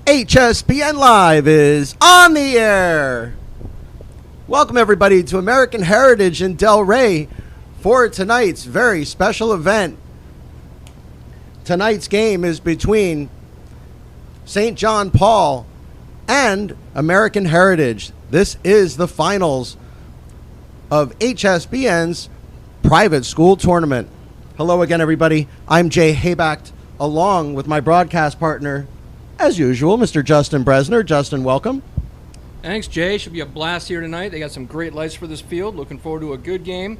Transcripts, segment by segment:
HSPN Live is on the air. Welcome everybody to American Heritage in Delray for tonight's very special event. Tonight's game is between St. John Paul and American Heritage. This is the finals of HSBN's private school tournament. Hello again, everybody. I'm Jay Haybacht, along with my broadcast partner, as usual, Mr. Justin Bresner. Justin, welcome. Thanks, Jay. Should be a blast here tonight. They got some great lights for this field. Looking forward to a good game.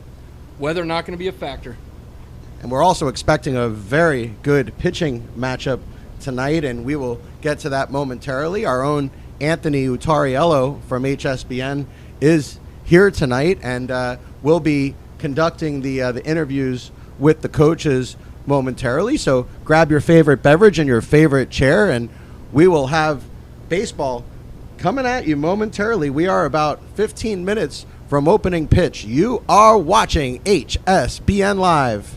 Weather not going to be a factor. And we're also expecting a very good pitching matchup tonight, and we will get to that momentarily. Our own Anthony Utariello from HSBN is here tonight, and will be conducting the interviews with the coaches momentarily. So grab your favorite beverage and your favorite chair, and we will have baseball coming at you momentarily. We are about 15 minutes from opening pitch. You are watching HSBN Live.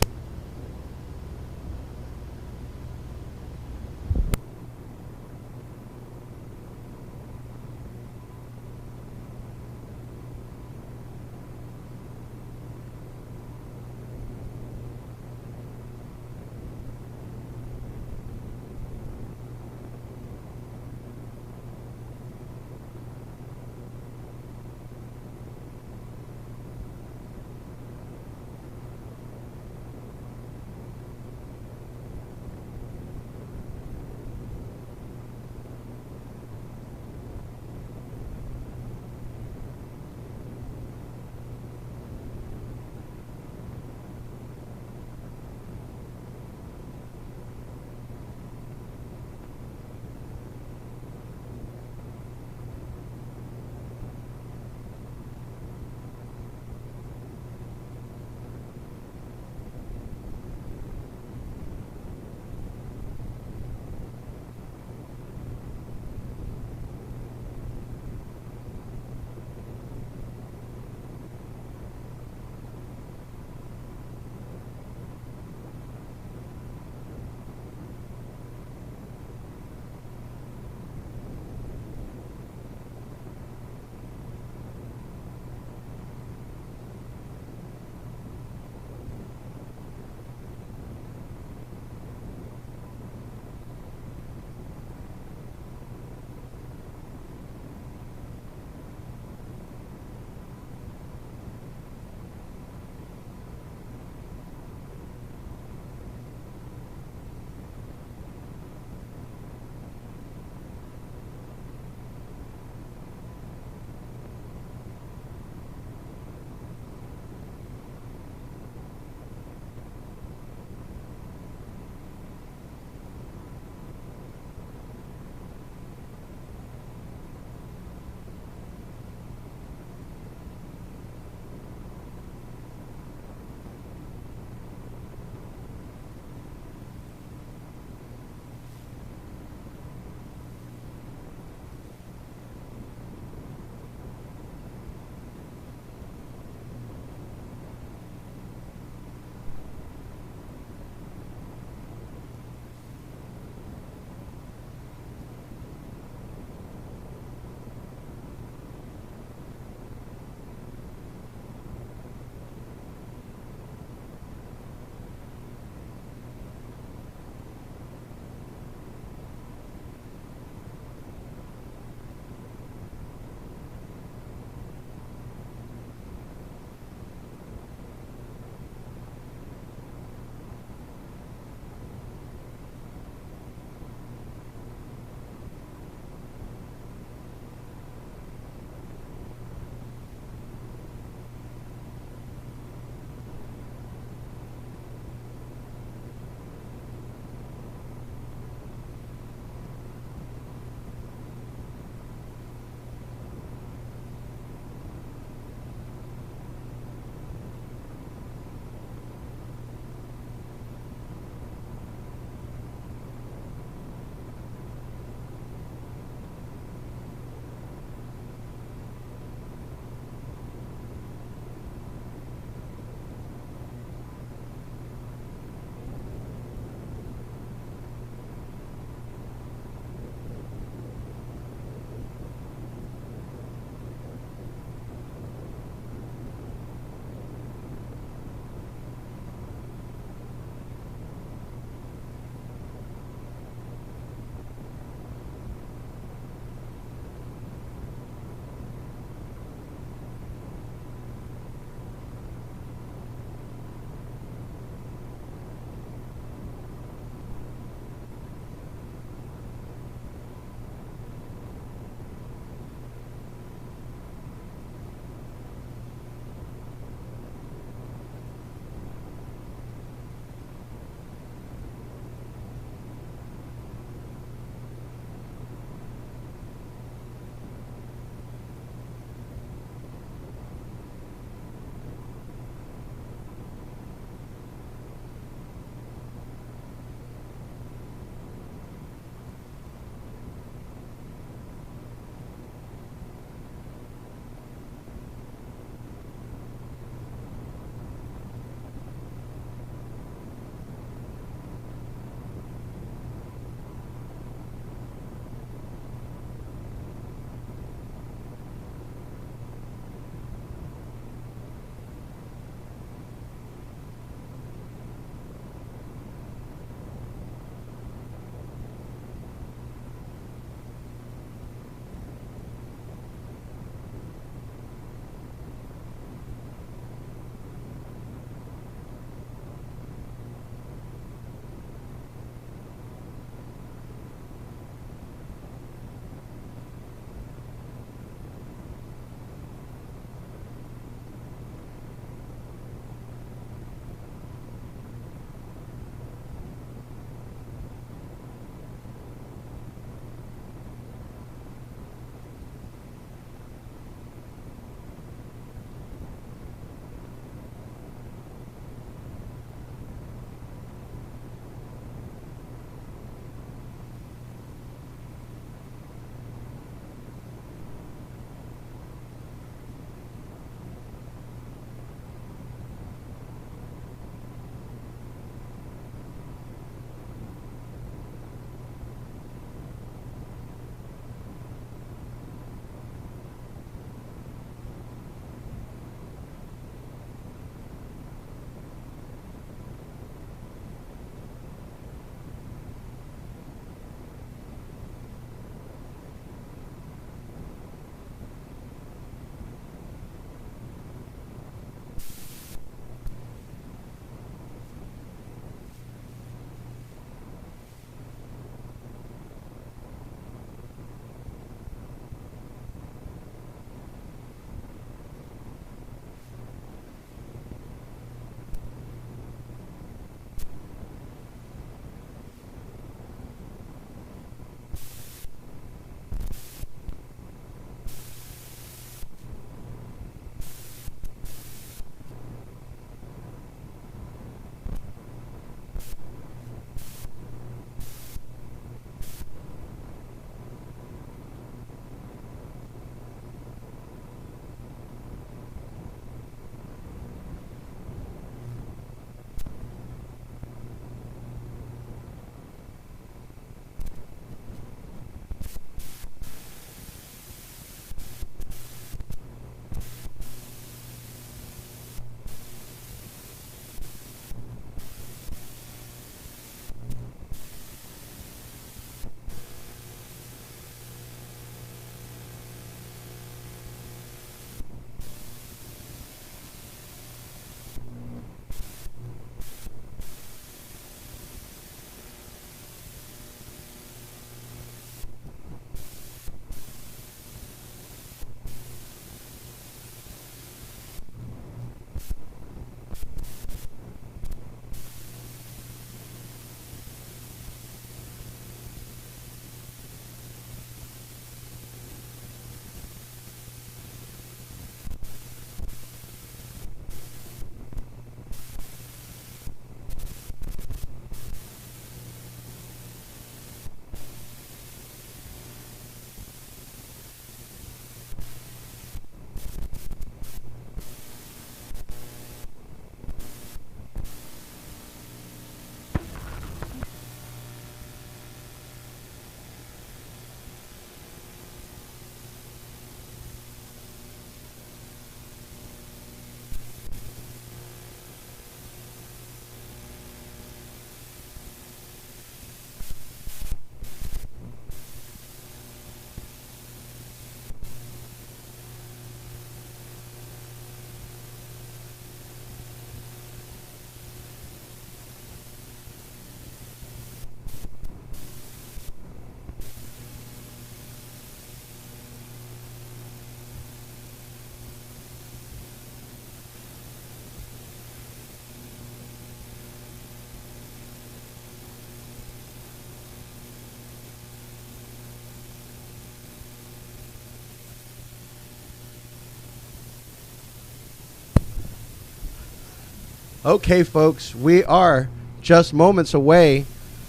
Okay, folks, we are just moments away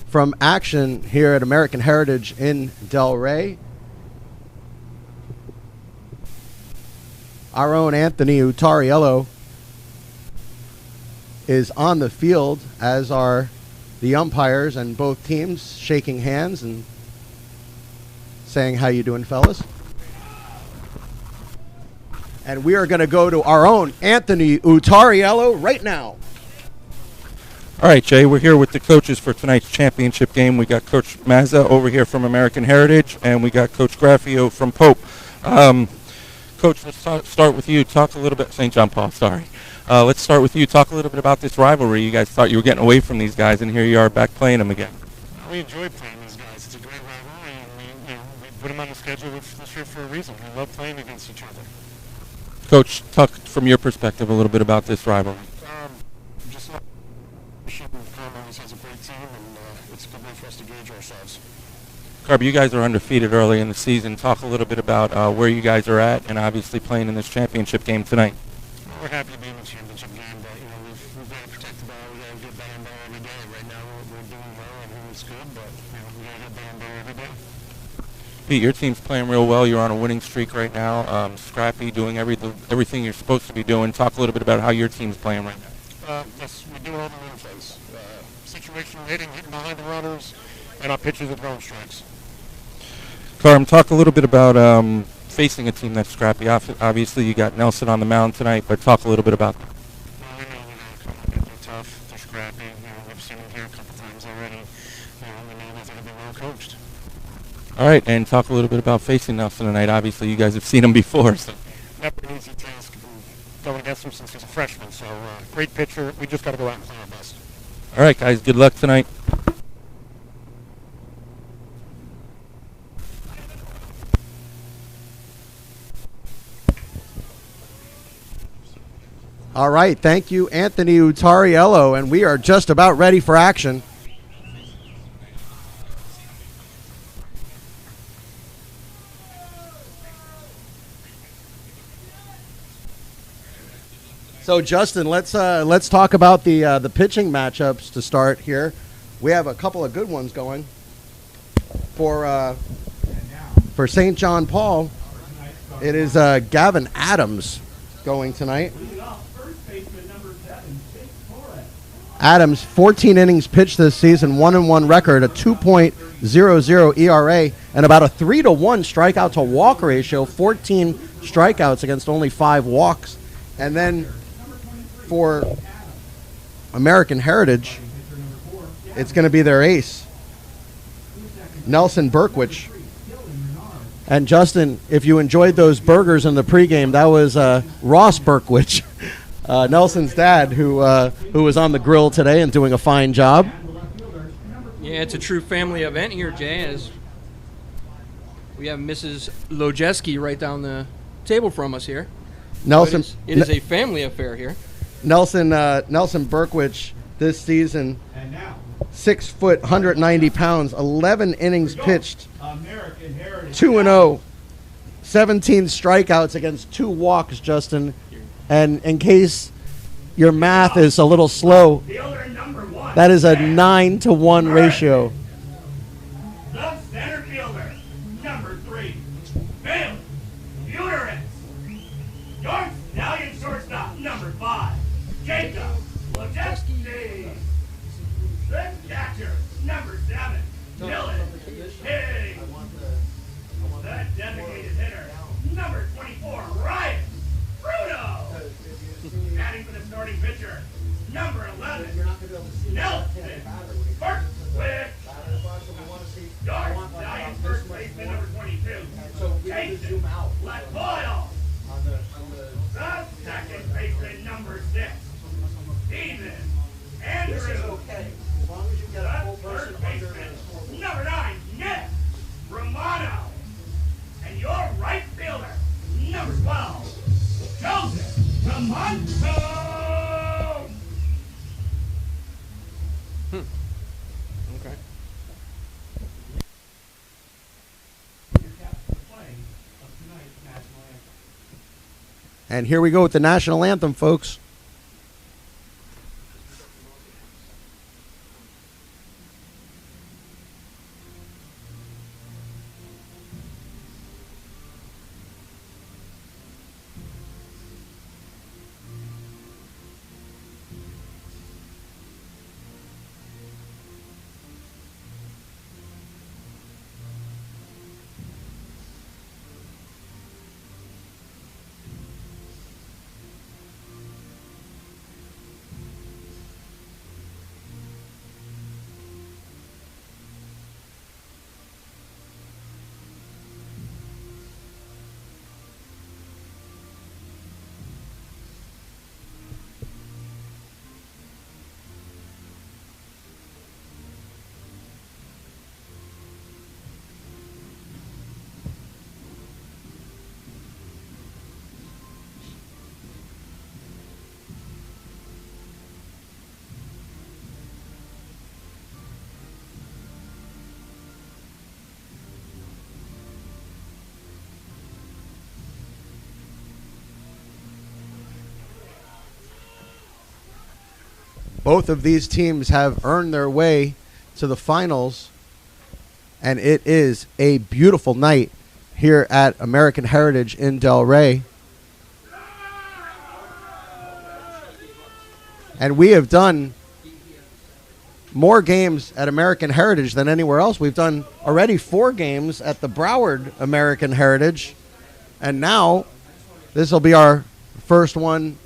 from action here at American Heritage in Delray. Our own Anthony Utariello is on the field, as are the umpires and both teams, shaking hands and saying, "How you doing, fellas?" And we are going to go to our own Anthony Utariello right now. All right, Jay, we're here with the coaches for tonight's championship game. We got Coach Mazza over here from American Heritage, and we got Coach Graffio from Pope. Coach, let's start with you. Talk a little bit, St. John Paul, sorry. Let's start with you. Talk a little bit about this rivalry. You guys thought you were getting away from these guys, and here you are back playing them again. We enjoy playing these guys. It's a great rivalry, and we put them on the schedule this year for a reason. We love playing against each other. Coach, talk from your perspective a little bit about this rivalry. Just Carm always has a great team, and it's a good way for us to gauge ourselves. Carb, you guys are undefeated early in the season. Talk a little bit about where you guys are at, and obviously playing in this championship game tonight. We're happy to be in the championship game, but we've got to protect the ball. We got to get better and better every day. Right now we're doing well, and it's good, but we got to get better and better every day. Pete, your team's playing real well. You're on a winning streak right now. Scrappy, doing everything you're supposed to be doing. Talk a little bit about how your team's playing right now. Yes, we're doing all the win things. Situational hitting behind the runners, and our pitchers are throwing strikes. Carm, talk a little bit about facing a team that's scrappy. Obviously, you got Nelson on the mound tonight, but talk a little bit about that. Well, we know they're going to come up. They're tough. They're scrappy. We've seen them here a couple times already. We know they're going to be well coached. All right, and talk a little bit about facing Nelson tonight. Obviously, you guys have seen him before. So. Never an easy task. Going against him since he's a freshman. So, great pitcher. We just got to go out and play our best. All right, guys. Good luck tonight. All right, thank you, Anthony Utariello, and we are just about ready for action. So, Justin, let's talk about the pitching matchups to start here. We have a couple of good ones going for St. John Paul. It is Gavin Adams going tonight. Adams, 14 innings pitched this season, 1-1 record, a 2.00 ERA, and about a 3-to-1 strikeout to walk ratio, 14 strikeouts against only 5 walks. And then for American Heritage, it's going to be their ace, Nelson Berkwich. And Justin, if you enjoyed those burgers in the pregame, that was Ross Berkwich, Nelson's dad, who was on the grill today and doing a fine job. Yeah, it's a true family event here, Jay, as we have Mrs. Lojeski right down the table from us here. Nelson, So it is a family affair here. Nelson Berkwich this season, 6 foot, 190 pounds, 11 innings pitched, 2-0, 17 strikeouts against 2 walks, Justin. And in case your math is a little slow, that is a 9-to-1 ratio. The center fielder, number 3, Bill Buteris. Your Stallion shortstop, number 5, Jacob Lojeski. The catcher, number 7, Dylan Higgs. The designated hitter, number 24, Ryan Bruno. Batting for the starting pitcher, number 11, Nelson Berkwich. Your Stallions first baseman, number 22, Jason Latoyle. The second baseman, number 6, Steven Andrews. The third baseman, number 9, Nick Romano. And your right fielder, number 12, Joseph Tamanto. Okay. And here we go with the national anthem, folks. Both of these teams have earned their way to the finals, and it is a beautiful night here at American Heritage in Delray. And we have done more games at American Heritage than anywhere else. We've done already 4 games at the Broward American Heritage, and now this will be our first one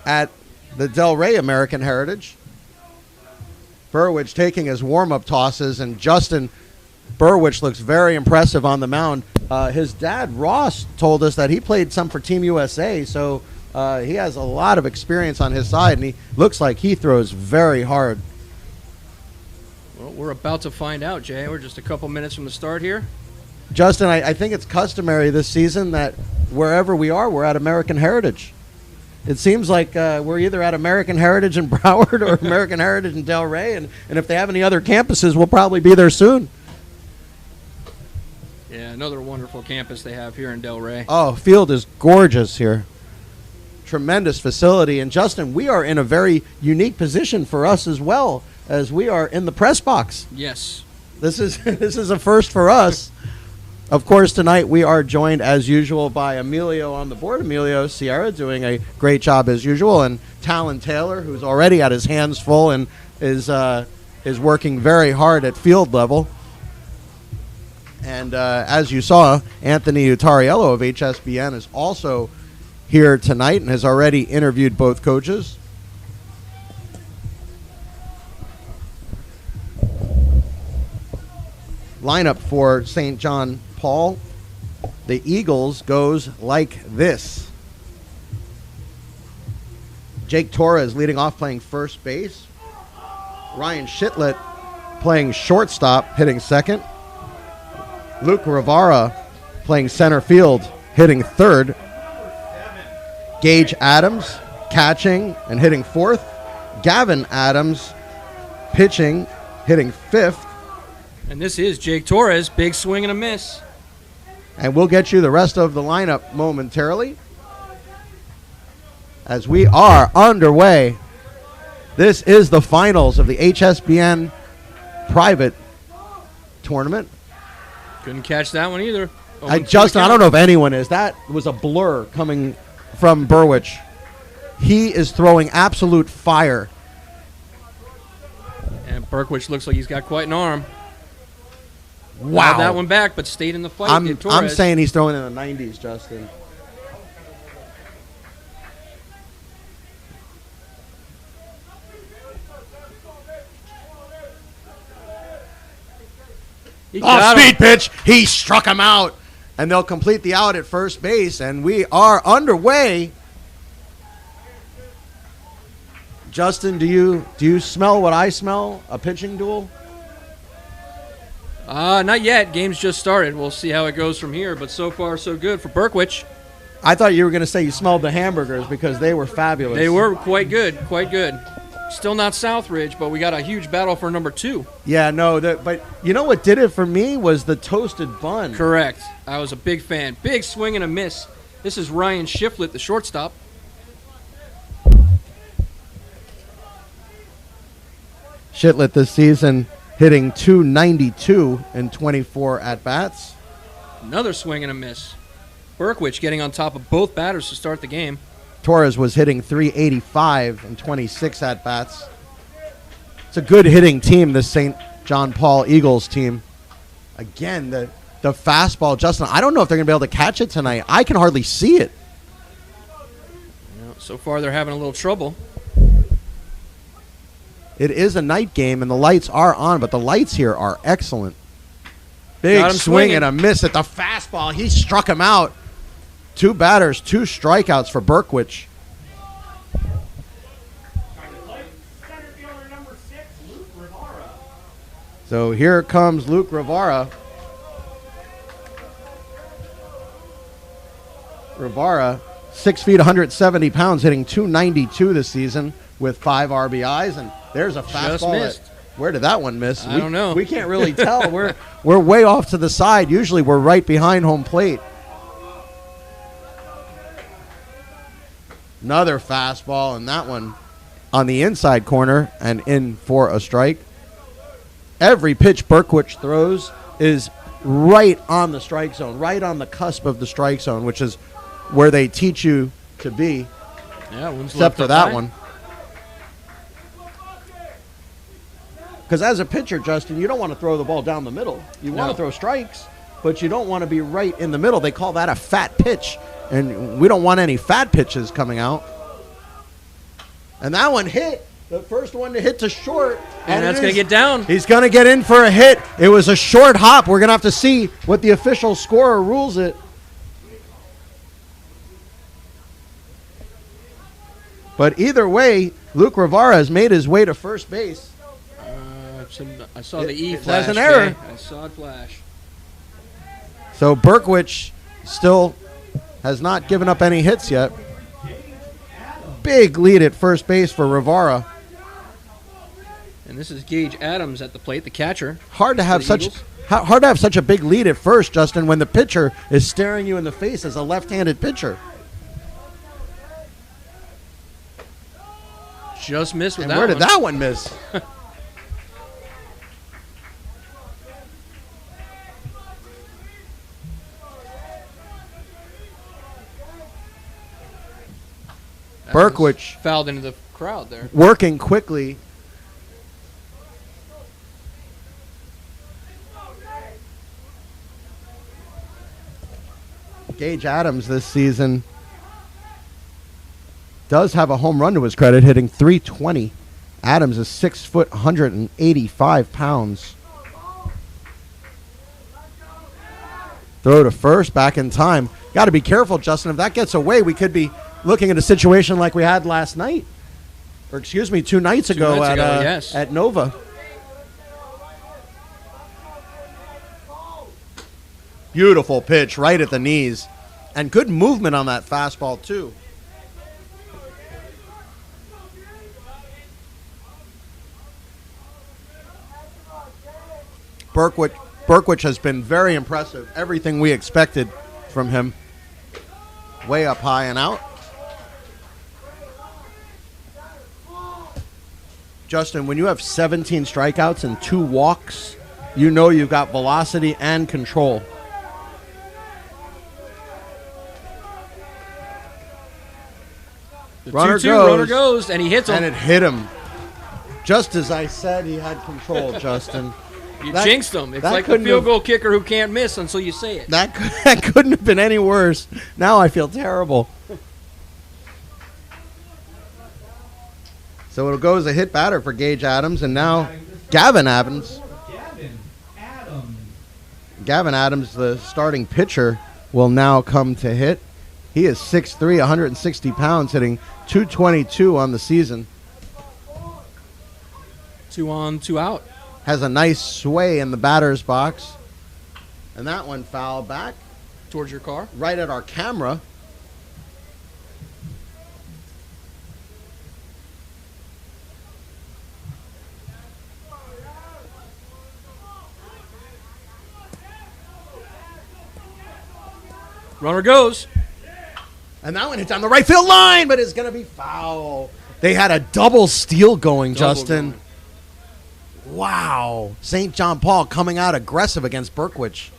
at the Delray American Heritage. Burwich taking his warm-up tosses, and Justin Burwich looks very impressive on the mound. His dad, Ross, told us that he played some for Team USA, so he has a lot of experience on his side, and he looks like he throws very hard. Well, we're about to find out, Jay. We're just a couple minutes from the start here. Justin, I think it's customary this season that wherever we are, we're at American Heritage. It seems like we're either at American Heritage in Broward or American Heritage in Delray, and if they have any other campuses, we'll probably be there soon. Yeah, another wonderful campus they have here in Delray. Oh, field is gorgeous here. Tremendous facility. And Justin, we are in a very unique position for us as well, as we are in the press box. Yes. This is a first for us. Of course, tonight we are joined, as usual, by Emilio on the board. Emilio Sierra doing a great job as usual, and Talon Taylor, who's already got his hands full and is working very hard at field level. And as you saw, Anthony Utariello of HSBN is also here tonight and has already interviewed both coaches. Lineup for St. John Paul. The Eagles goes like this. Jake Torres leading off, playing first base. Ryan Shitlett playing shortstop, hitting second. Luke Rivara playing center field, hitting third. Gage Adams catching and hitting fourth. Gavin Adams pitching, hitting fifth. And this is Jake Torres, big swing and a miss. And we'll get you the rest of the lineup momentarily as we are underway. This is the finals of the HSBN private tournament. Couldn't catch that one either. Justin, I don't know if anyone is. That was a blur coming from Burwich. He is throwing absolute fire. And Burkwich looks like he's got quite an arm. Wow. Had that one back, but stayed in the fight. I'm saying he's throwing in the 90s, Justin. Speed pitch. He struck him out. And they'll complete the out at first base. And we are underway. Justin, do you smell what I smell? A pitching duel? Not yet. Game's just started. We'll see how it goes from here. But so far, so good for Burkwich. I thought you were going to say you smelled the hamburgers because they were fabulous. They were quite good, quite good. Still not Southridge, but we got a huge battle for number 2. Yeah, no, but you know what did it for me was the toasted bun. Correct. I was a big fan. Big swing and a miss. This is Ryan Shiflett, the shortstop. Shitlett this season hitting .292 in 24 at-bats. Another swing and a miss. Burkwich getting on top of both batters to start the game. Torres was hitting .385 in 26 at-bats. It's a good hitting team, this St. John Paul Eagles team. Again, the fastball, Justin, I don't know if they're going to be able to catch it tonight. I can hardly see it. So far, they're having a little trouble. It is a night game, and the lights are on, but the lights here are excellent. Big swing and a miss at the fastball. He struck him out. 2 batters, 2 strikeouts for Burkwich. So here comes Luke Rivara. Rivara, 6 feet, 170 pounds, hitting .292 this season with 5 RBIs, and there's a fastball. Just missed. Where did that one miss? I don't know. We can't really tell. We're way off to the side. Usually we're right behind home plate. Another fastball, and that one on the inside corner and in for a strike. Every pitch Berkwich throws is right on the strike zone, right on the cusp of the strike zone, which is where they teach you to be. Yeah, one's Except left for up that high. one. Because as a pitcher, Justin, you don't want to throw the ball down the middle. You want No. to throw strikes, but you don't want to be right in the middle. They call that a fat pitch, and we don't want any fat pitches coming out. And that one hit. The first one to hit to short. And that's it going is- to get down. He's going to get in for a hit. It was a short hop. We're going to have to see what the official scorer rules it. But either way, Luke Rivera has made his way to first base. I saw the E It- flash. that's an error. Jay. I saw it flash. So Berkwich still has not given up any hits yet. Big lead at first base for Rivera. And this is Gage Adams at the plate, the catcher. Hard to have the such Eagles. hard to have such a big lead at first, Justin, when the pitcher is staring you in the face as a left-handed pitcher. Just missed with And that where one. did that one miss? That was Berkwich fouled into the crowd there. working quickly. Gage Adams this season does have a home run to his credit, hitting .320. Adams is 6 foot, 185 pounds. Throw to first, back in time. Got to be careful, Justin. If that gets away, we could be looking at a situation like we had last night. Or excuse me, 2 nights ago, nights at, ago, yes. at Nova. Beautiful pitch right at the knees. And good movement on that fastball, too. Berkwich has been very impressive. Everything we expected from him. Way up high and out. Justin, when you have 17 strikeouts and 2 walks, you know you've got velocity and control. The Runner 2-2, runner goes. goes, and he hits him. And it hit him. Just as I said, he had control, Justin. You that- jinxed him. It's that like the couldn't field have- goal kicker who can't miss until you say it. That couldn't have been any worse. Now I feel terrible. So it'll go as a hit batter for Gage Adams, and now Gavin Adams. Gavin Adams, the starting pitcher, will now come to hit. He is 6'3", 160 pounds, hitting .222 on the season. 2 on, 2 out. Has a nice sway in the batter's box. And that one foul back Towards your car. right at our camera. Runner goes. And that one hits on the right field line, but it's going to be foul. They had a double steal going, Double Justin. going. Wow. St. John Paul coming out aggressive against Berkwich.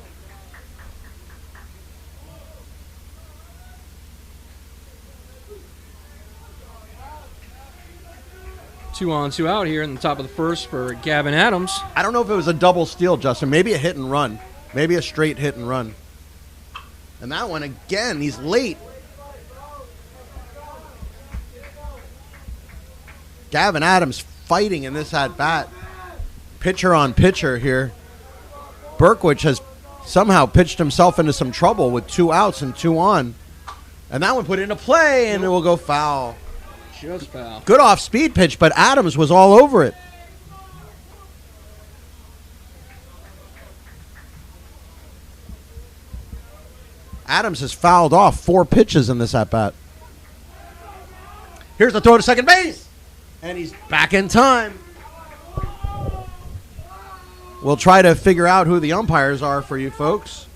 Two on, 2 out here in the top of the first for Gavin Adams. I don't know if it was a double steal, Justin. Maybe a hit and run. Maybe a straight hit and run. And that one again, he's late. Gavin Adams fighting in this at-bat. Pitcher on pitcher here. Berkwich has somehow pitched himself into some trouble with 2 outs and 2 on. And that one put into play, and it will go foul. Just foul. Good off-speed pitch, but Adams was all over it. Adams has fouled off 4 pitches in this at-bat. Here's the throw to second base. And he's back in time. We'll try to figure out who the umpires are for you folks.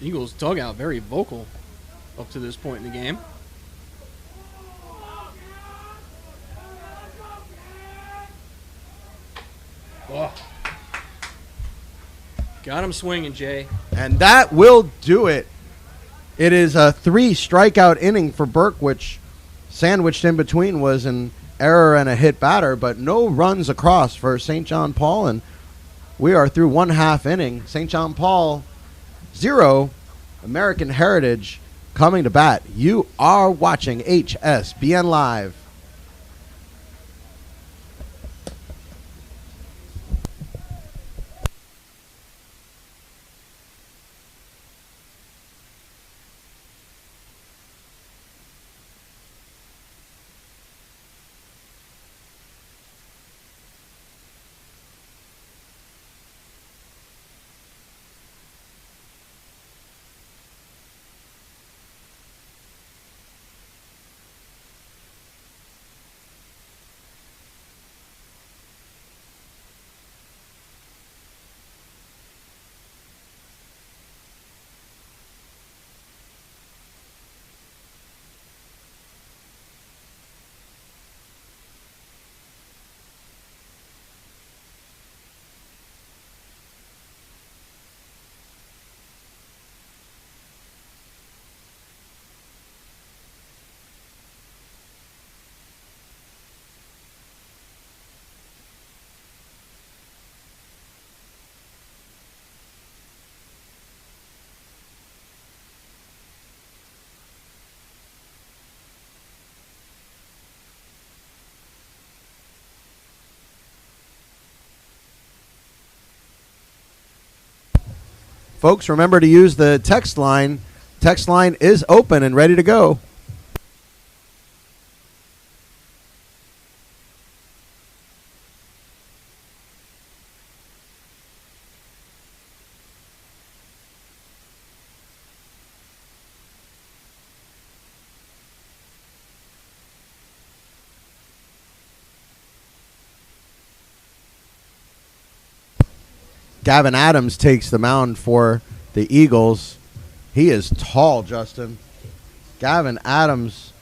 Eagles dugout very vocal up to this point in the game. Got him swinging, Jay. And that will do it. It is a 3-strikeout inning for Burke, which sandwiched in between was an error and a hit batter, but no runs across for St. John Paul, and we are through 1/2 inning. St. John Paul 0, American Heritage coming to bat. You are watching HSBN Live. Folks, remember to use the text line. Text line is open and ready to go. Gavin Adams takes the mound for the Eagles. He is tall, Justin. Gavin Adams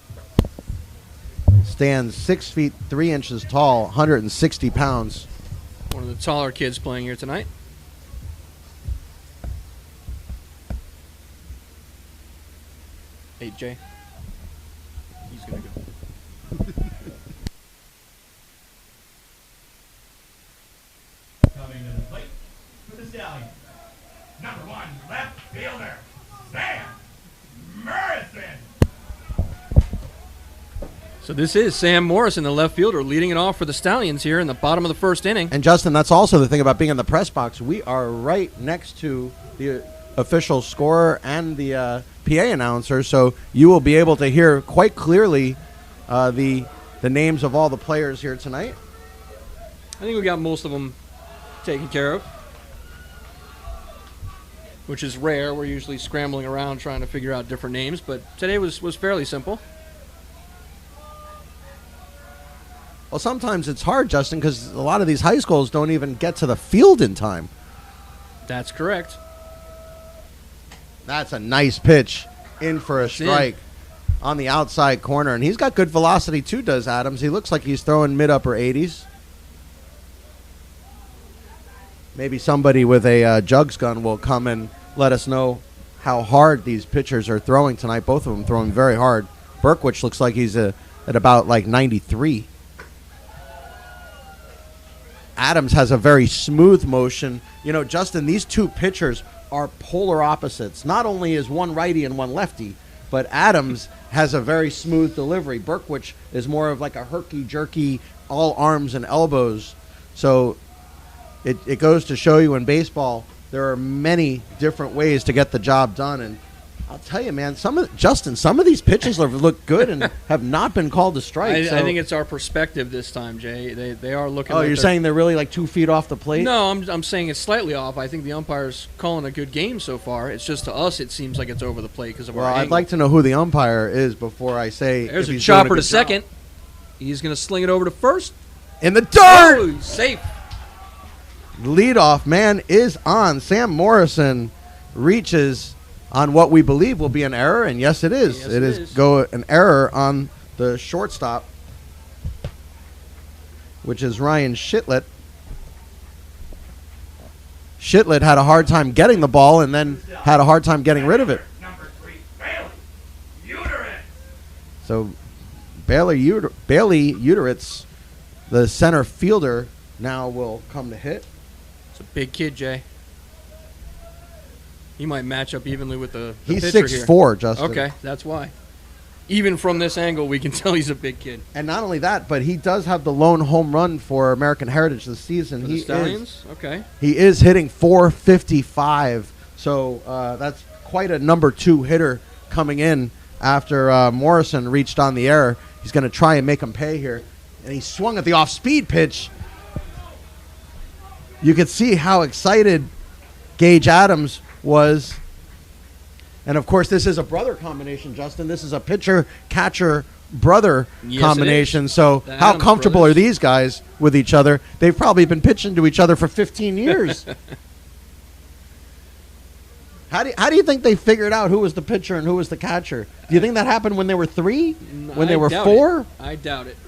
stands 6 feet 3 inches tall, 160 pounds. One of the taller kids playing here tonight. Hey, Jay. He's going to go. Coming to the plate for the Stallions. Number 1, left fielder, Sam Morrison. So this is Sam Morrison, the left fielder, leading it off for the Stallions here in the bottom of the first inning. And Justin, that's also the thing about being in the press box. We are right next to the official scorer and the PA announcer, so you will be able to hear quite clearly the names of all the players here tonight. I think we got most of them taken care of, which is rare. We're usually scrambling around trying to figure out different names, but today was fairly simple. Well, sometimes it's hard, Justin, because a lot of these high schools don't even get to the field in time. That's correct. That's a nice pitch in for a strike on the outside corner. And he's got good velocity too, does Adams. He looks like he's throwing mid-upper 80s. Maybe somebody with a jugs gun will come and let us know how hard these pitchers are throwing tonight. Both of them throwing very hard. Berkwich looks like he's at about like 93. Adams has a very smooth motion. You know, Justin, these two pitchers are polar opposites. Not only is one righty and one lefty, but Adams has a very smooth delivery. Berkwich is more of like a herky-jerky, all arms and elbows. So it goes to show you in baseball there are many different ways to get the job done. And I'll tell you, man, some of these pitches have looked good and have not been called to strike. I think it's our perspective this time, Jay. They are looking. Oh, you're saying they're really like 2 feet off the plate? No, I'm saying it's slightly off. I think the umpire's calling a good game so far. It's just to us it seems like it's over the plate because of our Well, I'd angle. like to know who the umpire is before I say. There's if a he's doing chopper good to second. job. He's going to sling it over to first. In the dirt. Oh, he's safe. Leadoff man is on. Sam Morrison reaches on what we believe will be an error, and yes, it is. Yes, it is an error on the shortstop, which is Ryan Shitlet. Shitlet had a hard time getting the ball and then had a hard time getting rid of it. Number 3, Bailey. Uterus. So Bailey Uteritz, the center fielder, now will come to hit. It's a big kid, Jay. He might match up evenly with the He's pitcher here. 6'4", Justin. Okay, that's why. Even from this angle, we can tell he's a big kid. And not only that, but he does have the lone home run for American Heritage this season. For the Stallions? Okay. He is hitting .455, so that's quite a number 2 hitter coming in after Morrison reached on the air. He's going to try and make him pay here. And he swung at the off-speed pitch. You could see how excited Gage Adams was. And, of course, this is a brother combination, Justin. This is a pitcher-catcher brother combination. So The how Adams comfortable brothers. are these guys with each other? They've probably been pitching to each other for 15 years. How do you think they figured out who was the pitcher and who was the catcher? Do you think that happened when they were 3? When they were 4? I doubt it.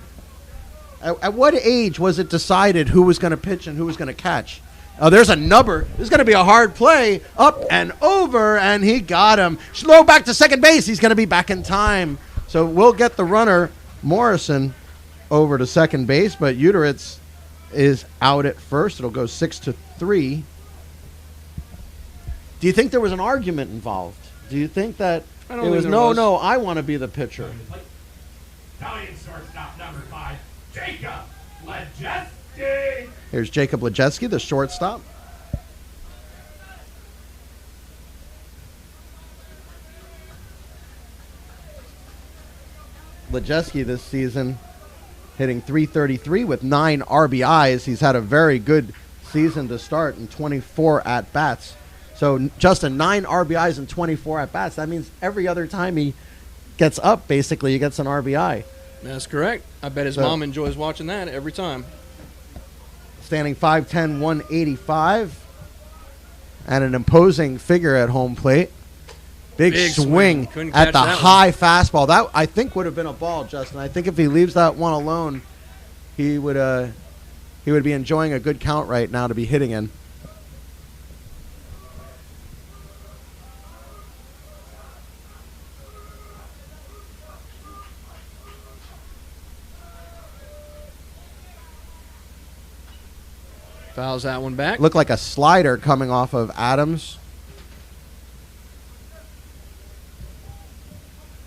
At what age was it decided who was going to pitch and who was going to catch? Oh, there's a number. This is going to be a hard play. Up and over, and he got him. Slow back to second base. He's going to be back in time. So we'll get the runner, Morrison, over to second base, but Uteritz is out at first. It'll go 6-3. Do you think there was an argument involved? Do you think that I it don't think was, there no, was. no, I want to be the pitcher? Stallion shortstop number 5, Jacob Lejeski. Here's Jacob Lejeski, the shortstop. Lejeski this season hitting .333 with 9 RBIs. He's had a very good season to start and 24 at-bats. So Justin, 9 RBIs and 24 at-bats. That means every other time he gets up, basically, he gets an RBI. That's correct. I bet his So- mom enjoys watching that every time. Standing 5'10", 185. And an imposing figure at home plate. Big swing swing. Couldn't at catch the that one. high fastball. That, I think, would have been a ball, Justin. I think if he leaves that one alone, he would be enjoying a good count right now to be hitting in. Fouls that one back. Looked like a slider coming off of Adams.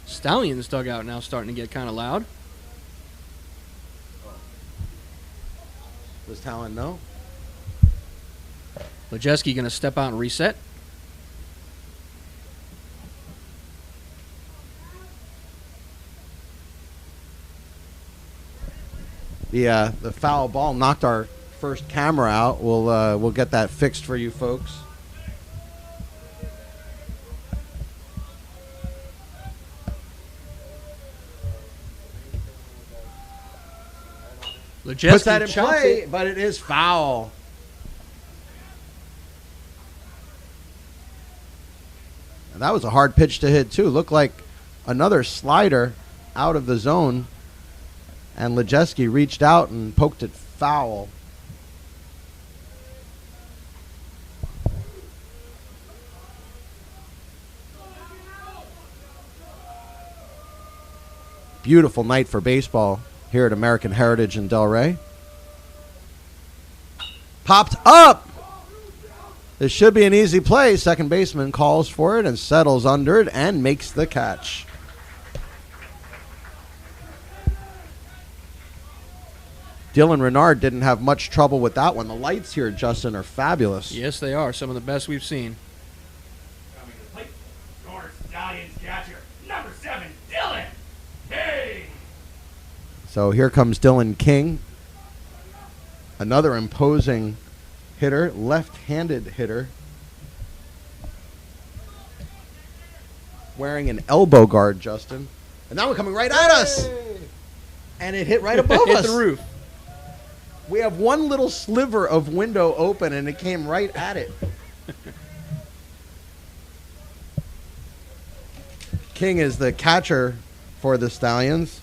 Stallions dugout now starting to get kind of loud. Was Talon no? Lejeski going to step out and reset. The foul ball knocked our first camera out. We'll get that fixed for you folks. Lejeski Puts that in chops play, it. but it is foul. And that was a hard pitch to hit too. Looked like another slider out of the zone, and Lejeski reached out and poked it foul. Beautiful night for baseball here at American Heritage in Delray. Popped up. This should be an easy play. Second baseman calls for it and settles under it and makes the catch. Dylan Renard didn't have much trouble with that one. The lights here, Justin, are fabulous. Yes, they are. Some of the best we've seen. Coming to the plate, your Stallions catcher, number 7, Dylan King. So here comes Dylan King. Another imposing hitter, left-handed hitter. Wearing an elbow guard, Justin. And that one coming right at us. And it hit right above Hit us. the roof. We have one little sliver of window open, and it came right at it. King is the catcher for the Stallions.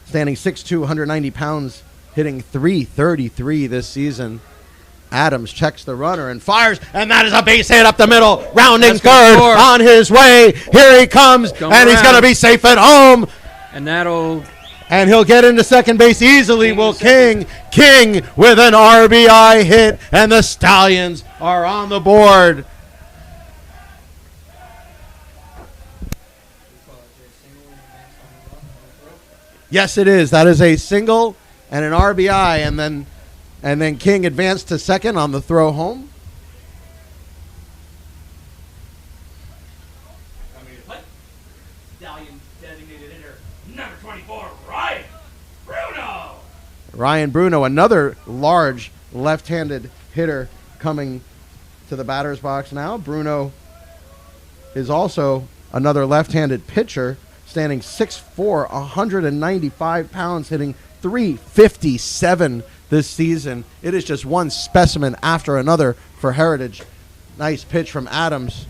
Standing 6'2", 190 pounds, hitting .333 this season. Adams checks the runner and fires, and that is a base hit up the middle. Rounding That's gonna third score. on his way. Here he comes, Going and he's around. going to be safe at home. And that'll And he'll get into second base easily. Will King with an RBI hit, and the Stallions are on the board. Yes, it is. That is a single and an RBI, and then King advanced to second on the throw home. Coming to play. Stallions designated hitter number 24, Ryan Bruno. Ryan Bruno, another large left-handed hitter coming to the batter's box now. Bruno is also another left-handed pitcher, standing 6'4", 195 pounds, hitting .357 this season. It is just one specimen after another for Heritage. Nice pitch from Adams.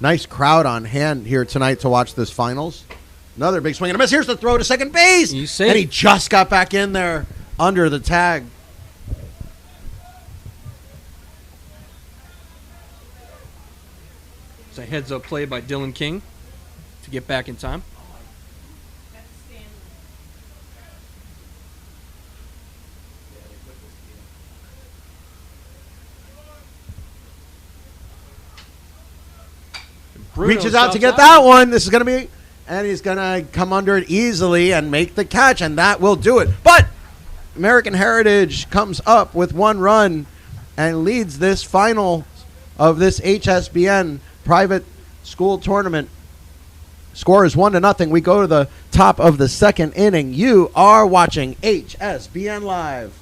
Nice crowd on hand here tonight to watch this finals. Another big swing and a miss. Here's the throw to second base. You see? And he just got back in there under the tag. It's a heads-up play by Dylan King to get back in time. Bruno Reaches out to stops get that one. This is going to be, and he's going to come under it easily and make the catch, and that will do it. But American Heritage comes up with one run and leads this final of this HSBN private school tournament. Score is 1-0. We go to the top of the second inning. You are watching HSBN Live.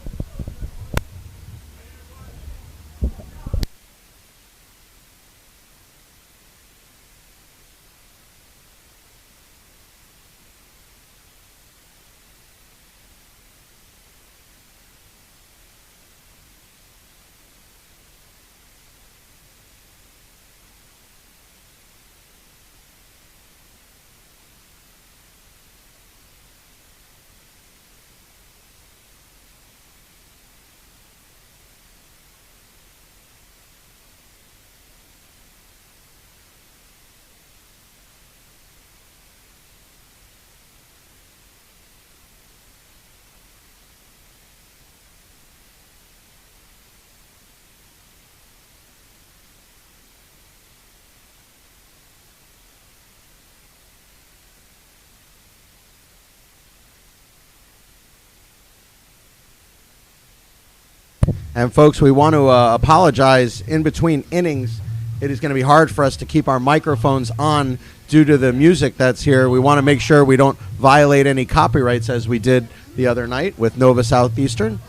And folks, we want to apologize in between innings. It is going to be hard for us to keep our microphones on due to the music that's here. We want to make sure we don't violate any copyrights as we did the other night with Nova Southeastern.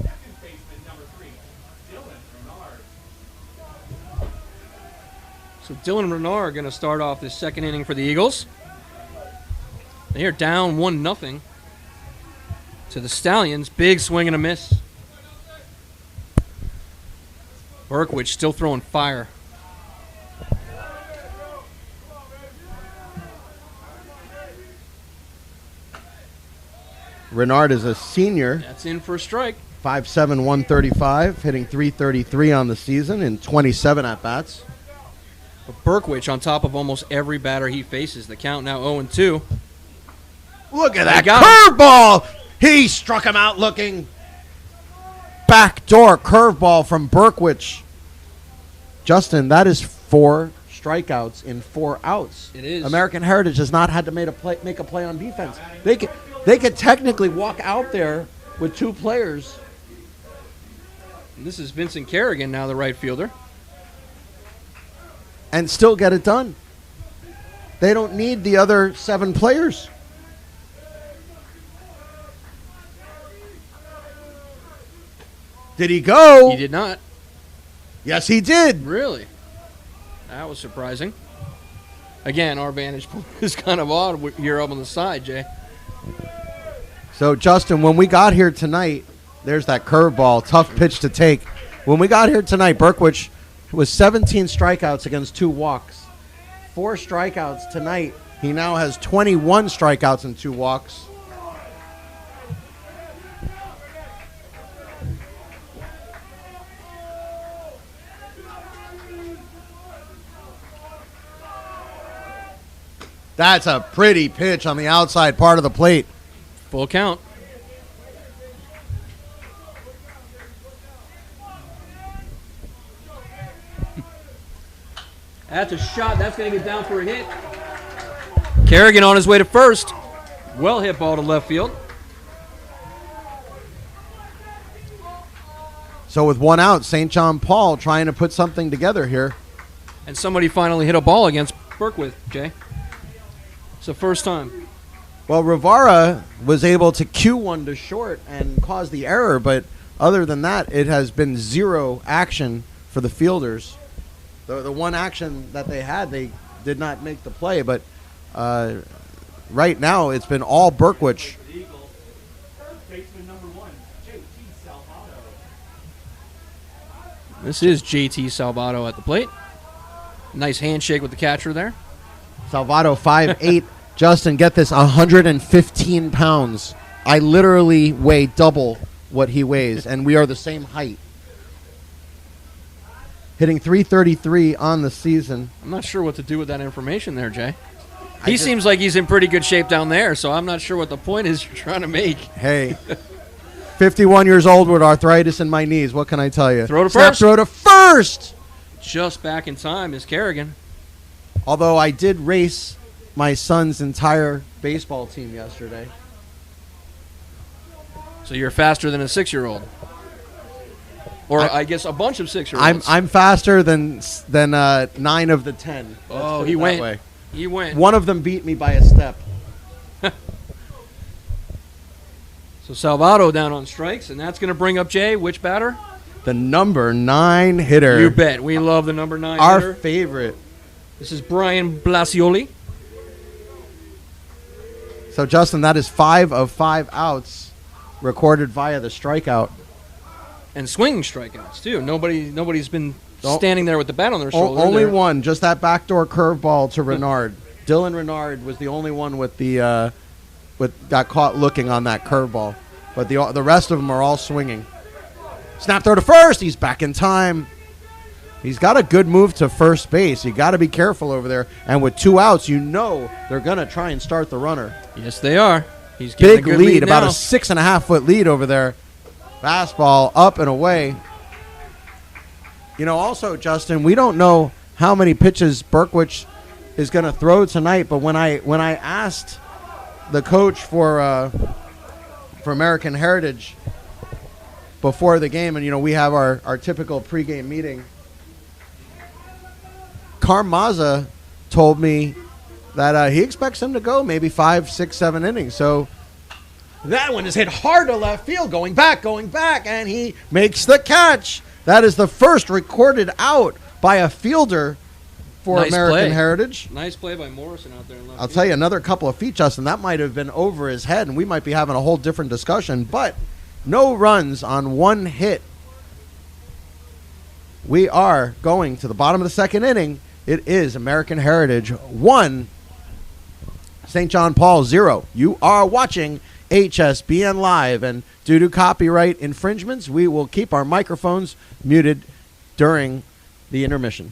Second baseman number 3, Dylan Renard. So Dylan Renard going to start off this second inning for the Eagles. They are down 1-0 to the Stallions. Big swing and a miss. Berkwich still throwing fire. Renard is a senior, That's in for a strike. 5'7", 135, hitting .333 on the season in 27 at-bats. But Berkwich on top of almost every batter he faces. The count now 0-2. Look at They that got him. curveball! He struck him out looking. Backdoor curveball from Berkwich. Justin, that is 4 strikeouts in 4 outs. It is. American Heritage has not had to make a play on defense. They could technically walk out there with 2 players. And this is Vincent Kerrigan now, the right fielder. And still get it done. They don't need the other 7 players. Did he go? He did not. Yes, he did. Really? That was surprising. Again, our vantage point is kind of odd here up on the side, Jay. So, Justin, when we got here tonight, there's that curveball, tough pitch to take. When we got here tonight, Berkwich was 17 strikeouts against 2 walks. 4 strikeouts tonight. He now has 21 strikeouts and 2 walks. That's a pretty pitch on the outside part of the plate. Full count. That's a shot. That's going to get down for a hit. Kerrigan on his way to first. Well hit ball to left field. So with 1 out, St. John Paul trying to put something together here. And somebody finally hit a ball against Berkwith, Jay. It's the first time. Well, Rivara was able to cue one to short and cause the error, but other than that, it has been 0 action for the fielders. The one action that they had, they did not make the play, but right now it's been all Berkwich. For the Eagles, third baseman number 1, J.T. Salvato. This is J.T. Salvato at the plate. Nice handshake with the catcher there. Salvato 5'8". Justin, get this, 115 pounds. I literally weigh double what he weighs, and we are the same height. Hitting .333 on the season. I'm not sure what to do with that information there, Jay. He seems like he's in pretty good shape down there, so I'm not sure what the point is you're trying to make. Hey, 51 years old with arthritis in my knees. What can I tell you? Throw to Snap first. throw to first. Just back in time is Kerrigan. Although I did race my son's entire baseball team yesterday. So you're faster than a 6-year-old. Or I guess a bunch of 6-year-olds. I'm faster than 9 of the 10. Oh, Let's put he it that went. way. He went. One of them beat me by a step. So Salvato down on strikes, and that's going to bring up Jay. Which batter? The number 9 hitter. You bet. We love the number 9 Our hitter. favorite. This is Brian Blasioli. So, Justin, that is 5 of 5 outs recorded via the strikeout. And swinging strikeouts, too. Nobody's been Oh. standing there with the bat on their shoulder. Only They're- one, just that backdoor curveball to Renard. Dylan Renard was the only one with got caught looking on that curveball. But the rest of them are all swinging. Snap throw to first. He's back in time. He's got a good move to first base. You got to be careful over there. And with 2 outs, you know they're going to try and start the runner. Yes, they are. He's getting Big a good lead, about now. a 6.5-foot lead over there. Fastball up and away. You know, also, Justin, we don't know how many pitches Berkwich is going to throw tonight. But when I asked the coach for American Heritage before the game, and, you know, we have our typical pregame meeting, Carmaza told me that he expects him to go maybe 5, 6, 7 innings. So that one is hit hard to left field, going back, and he makes the catch. That is the first recorded out by a fielder for Nice American play. Heritage. Nice play by Morrison out there in left I'll field. tell you, another couple of feet, Justin, that might have been over his head, and we might be having a whole different discussion. But no runs on 1 hit. We are going to the bottom of the 2nd inning. It is American Heritage 1, St. John Paul 0. You are watching HSBN Live, and due to copyright infringements, we will keep our microphones muted during the intermission.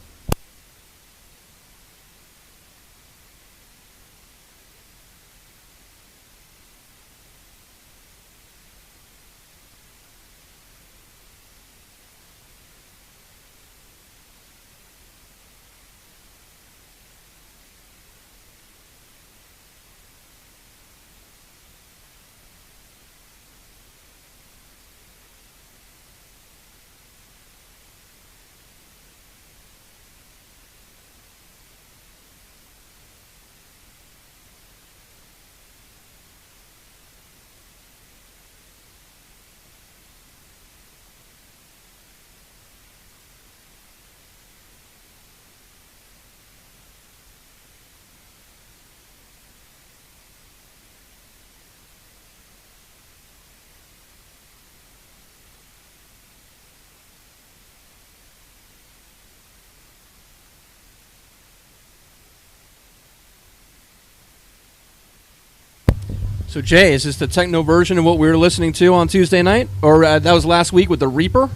So, Jay, is this the techno version of what we were listening to on Tuesday night? Or that was last week with the Reaper?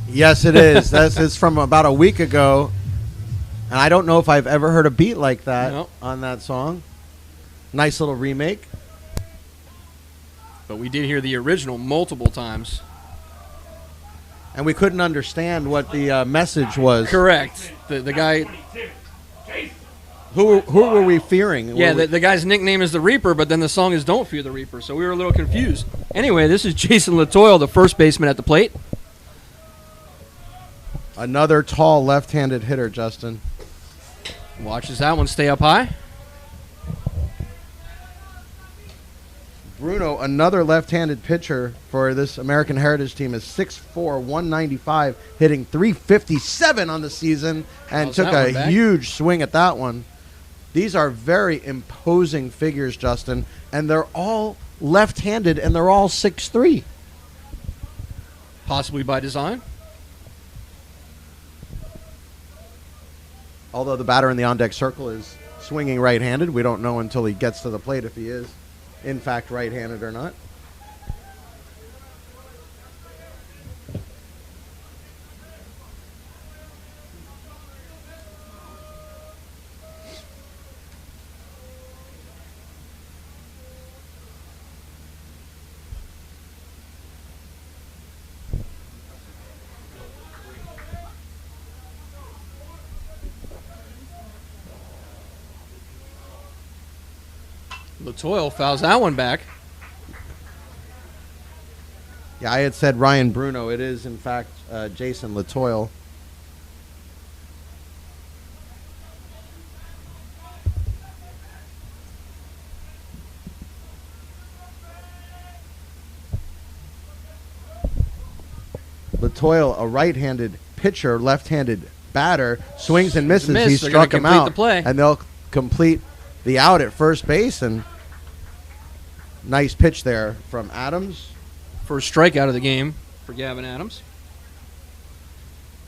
Yes, it is. It's from about a week ago. And I don't know if I've ever heard a beat like that Nope. on that song. Nice little remake. But we did hear the original multiple times. And we couldn't understand what the message was. Correct. The guy... 22. Jason. Who were we fearing? Yeah, Were we- the guy's nickname is the Reaper, but then the song is Don't Fear the Reaper, so we were a little confused. Anyway, this is Jason Latoyle, the first baseman at the plate. Another tall left-handed hitter, Justin. Watches that one stay up high. Bruno, another left-handed pitcher for this American Heritage team, is 6'4", 195, hitting .357 on the season, and How's took that one a back? huge swing at that one. These are very imposing figures, Justin, and they're all left-handed, and they're all 6'3". Possibly by design. Although the batter in the on-deck circle is swinging right-handed, we don't know until he gets to the plate if he is, in fact, right-handed or not. Latoyle fouls that one back. Yeah, I had said Ryan Bruno. It is, in fact, Jason Latoyle. Latoyle, a right-handed pitcher, left-handed batter, swings and misses. Miss. He They're struck gonna him complete out, the play. and they'll complete the out at first base. And nice pitch there from Adams. First strikeout of the game for Gavin Adams.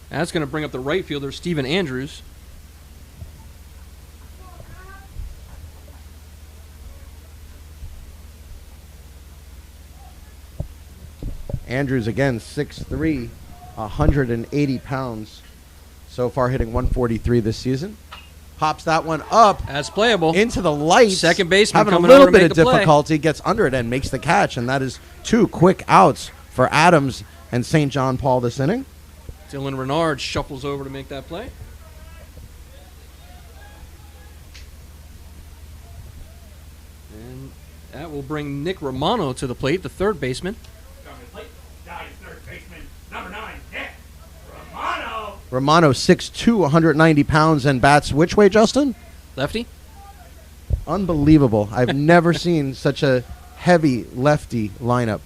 That's going to bring up the right fielder, Steven Andrews. Andrews again, 6'3", 180 pounds. So far hitting 143 this season. Pops that one up That's playable. into the lights. Second baseman having a coming little over to bit make of the play. difficulty, gets under it and makes the catch. And that is 2 quick outs for Adams and St. John Paul this inning. Dylan Renard shuffles over to make that play. And that will bring Nick Romano to the plate, the third baseman. Coming to the plate. Stallions third baseman, number 9, Nick Romano. Romano, 6'2", 190 pounds, and bats which way, Justin? Lefty. Unbelievable. I've never seen such a heavy lefty lineup.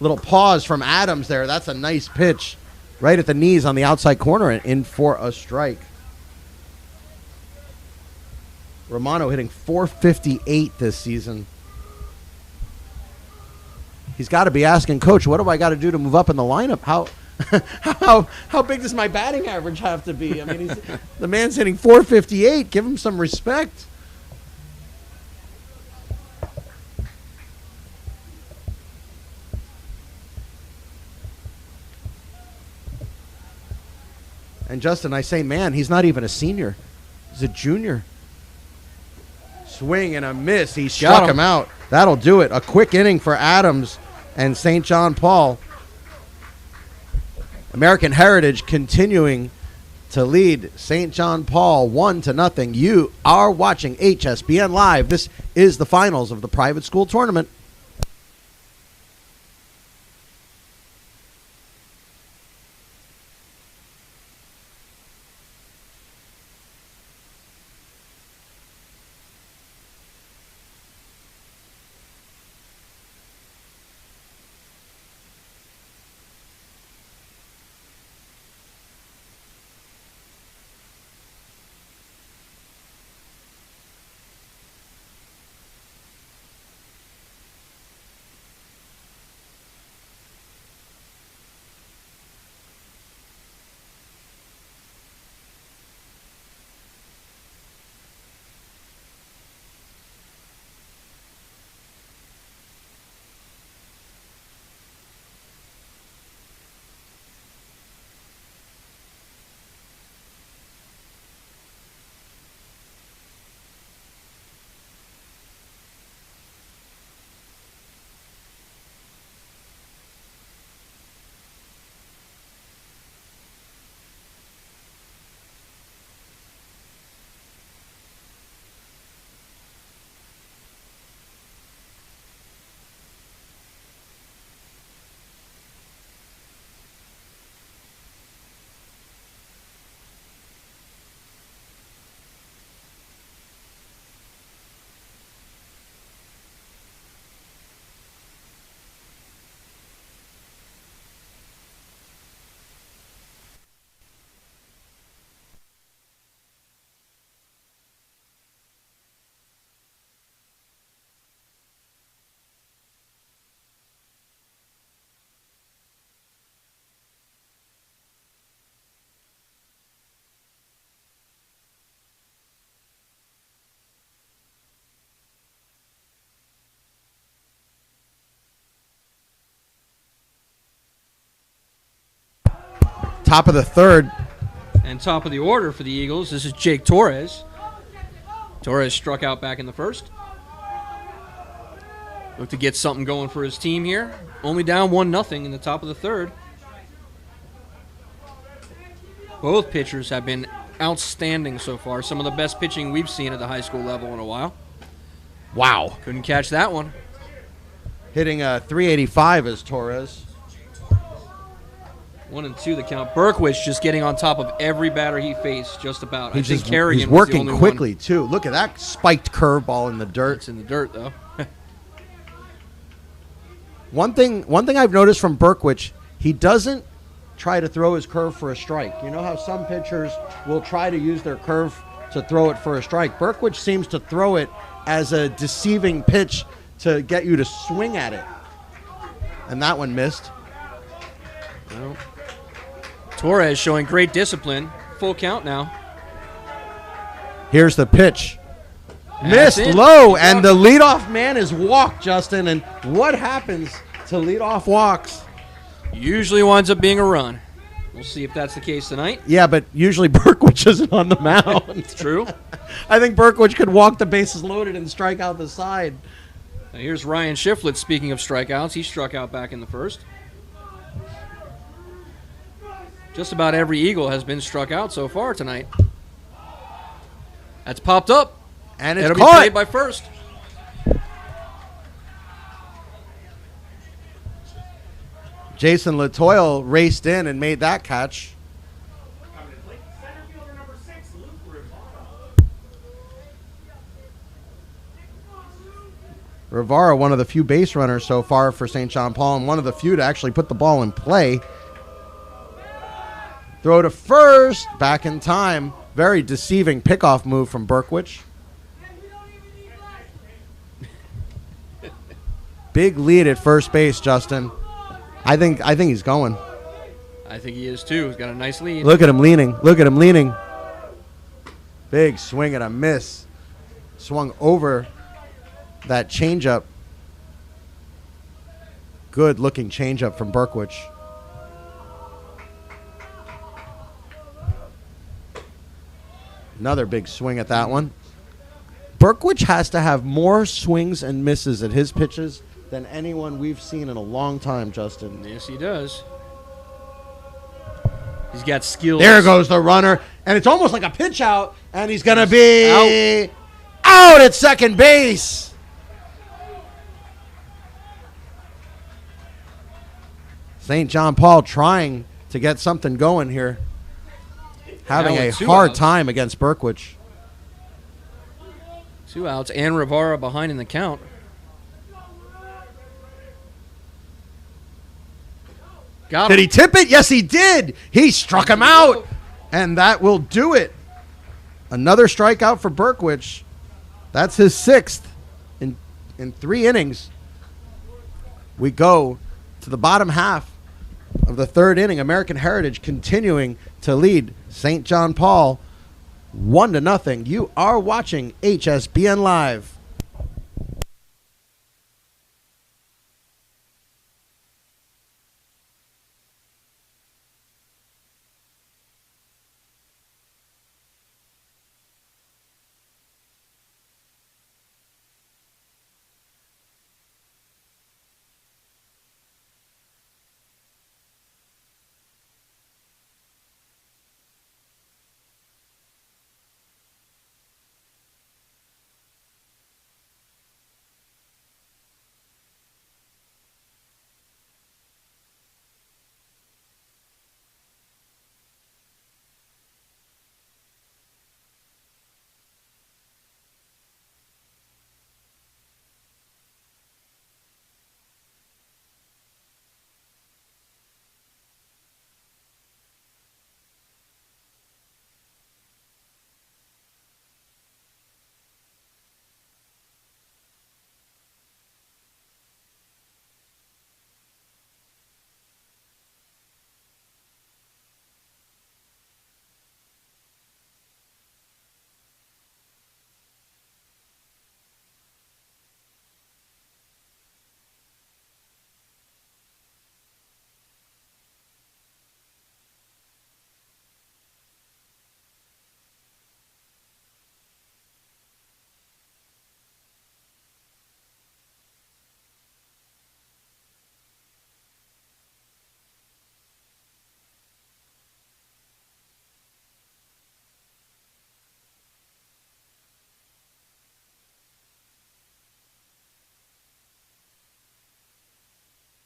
Little pause from Adams there. That's a nice pitch. Right at the knees on the outside corner and in for a strike. Romano hitting .458 this season. He's got to be asking, Coach, what do I got to do to move up in the lineup? How big does my batting average have to be? I mean, the man's hitting .458. Give him some respect. And Justin, I say, man, he's not even a senior. He's a junior. Swing and a miss. He struck him out. That'll do it. A quick inning for Adams and St. John Paul. American Heritage continuing to lead St. John Paul 1-0. You are watching HSBN Live. This is the finals of the private school tournament. Top of the third. And top of the order for the Eagles, this is Jake Torres. Torres struck out back in the first. Look to get something going for his team here. Only down 1-0 in the top of the third. Both pitchers have been outstanding so far. Some of the best pitching we've seen at the high school level in a while. Wow. Couldn't catch that one. Hitting a 385 is Torres. 1-2 the count. Berkwich just getting on top of every batter he faced, just about. I think He's Kerrigan was the working only quickly, one. too. Look at that spiked curveball in the dirt. It's in the dirt, though. One thing I've noticed from Berkwich, he doesn't try to throw his curve for a strike. You know how some pitchers will try to use their curve to throw it for a strike? Berkwich seems to throw it as a deceiving pitch to get you to swing at it. And that one missed. Well, Torres showing great discipline. Full count now. Here's the pitch. That's Missed it. low, and the leadoff man is walked, Justin. And what happens to leadoff walks? Usually winds up being a run. We'll see if that's the case tonight. Yeah, but usually Berkwich isn't on the mound. It's true. I think Berkwich could walk the bases loaded and strike out the side. Now here's Ryan Shiflett, speaking of strikeouts. He struck out back in the first. Just about every Eagle has been struck out so far tonight. That's popped up. And it's It'll caught. be played by first. Jason Latoile raced in and made that catch. Coming to plate, center fielder number 6, Luke Rivara. Rivera, one of the few base runners so far for St. John Paul, and one of the few to actually put the ball in play. Throw to first, back in time. Very deceiving pickoff move from Berkwich. Big lead at first base, Justin. I think he's going. I think he is too. He's got a nice lead. Look at him leaning. Look at him leaning. Big swing and a miss. Swung over that changeup. Good looking changeup from Berkwich. Another big swing at that one. Berkwich has to have more swings and misses at his pitches than anyone we've seen in a long time, Justin. Yes, he does. He's got skills. There goes the runner, and it's almost like a pitch out, and he's going to be out at second base. St. John Paul trying to get something going here. Having Now a with 2 hard outs. time against Berkwich. 2 outs and Rivara behind in the count. Got him. Did he tip it? Yes, he did. He struck him out, and that will do it. Another strikeout for Berkwich. That's his 6th in 3 innings. We go to the bottom half of the 3rd inning. American Heritage continuing to lead St. John Paul 1-0. You are watching HSBN Live.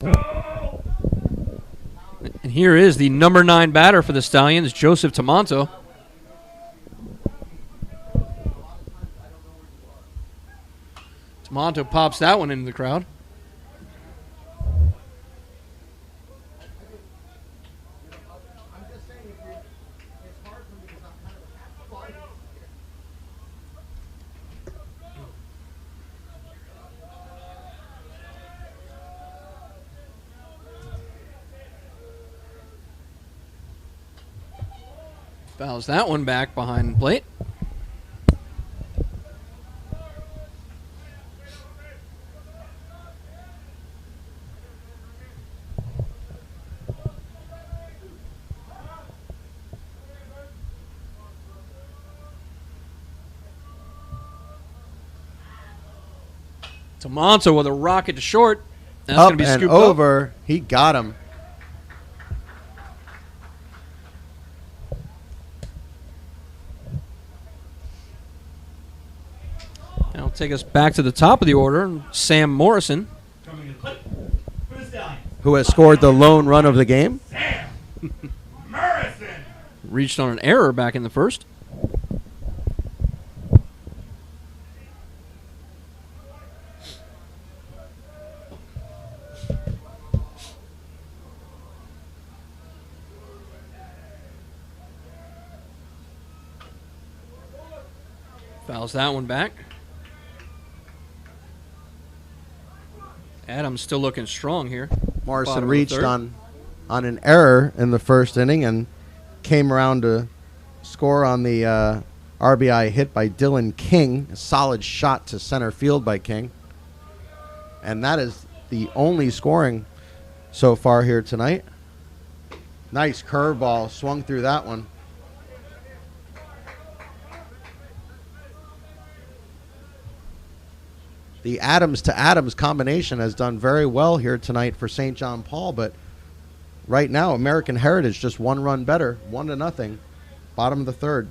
And here is the number 9 batter for the Stallions, Joseph Tamanto. Tamanto pops that one into the crowd. Fouls that one back behind plate. Tamanto with a rocket to short. That's Up going to be and scooped over. He got him. That'll take us back to the top of the order. Sam Morrison. Coming to the plate for the Stallions. Who has scored the lone run of the game? Sam Morrison. Reached on an error back in the first. Fouls that one back. Adams still looking strong here. Morrison Bottom of the reached third. on an error in the first inning and came around to score on the RBI hit by Dylan King. A solid shot to center field by King. And that is the only scoring so far here tonight. Nice curveball. Swung through that one. The Adams to Adams combination has done very well here tonight for St. John Paul, but right now American Heritage just one run better, 1-0, bottom of the third.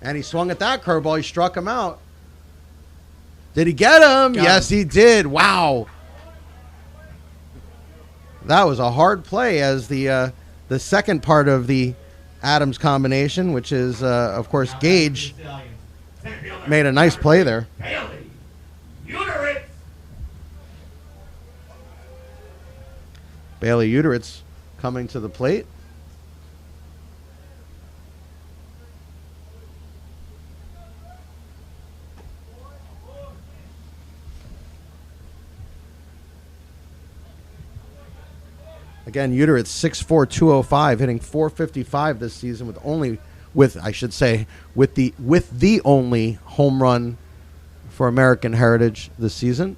And he swung at that curveball. He struck him out. Did he get him? Yes, he did. Wow. That was a hard play as the second part of the Adams combination, which is, of course, Gage, made a nice play there. Bailey Uteritz. Bailey Uteritz coming to the plate. Again, Uteritz 6'4", 205, hitting .455 this season with the only home run for American Heritage this season.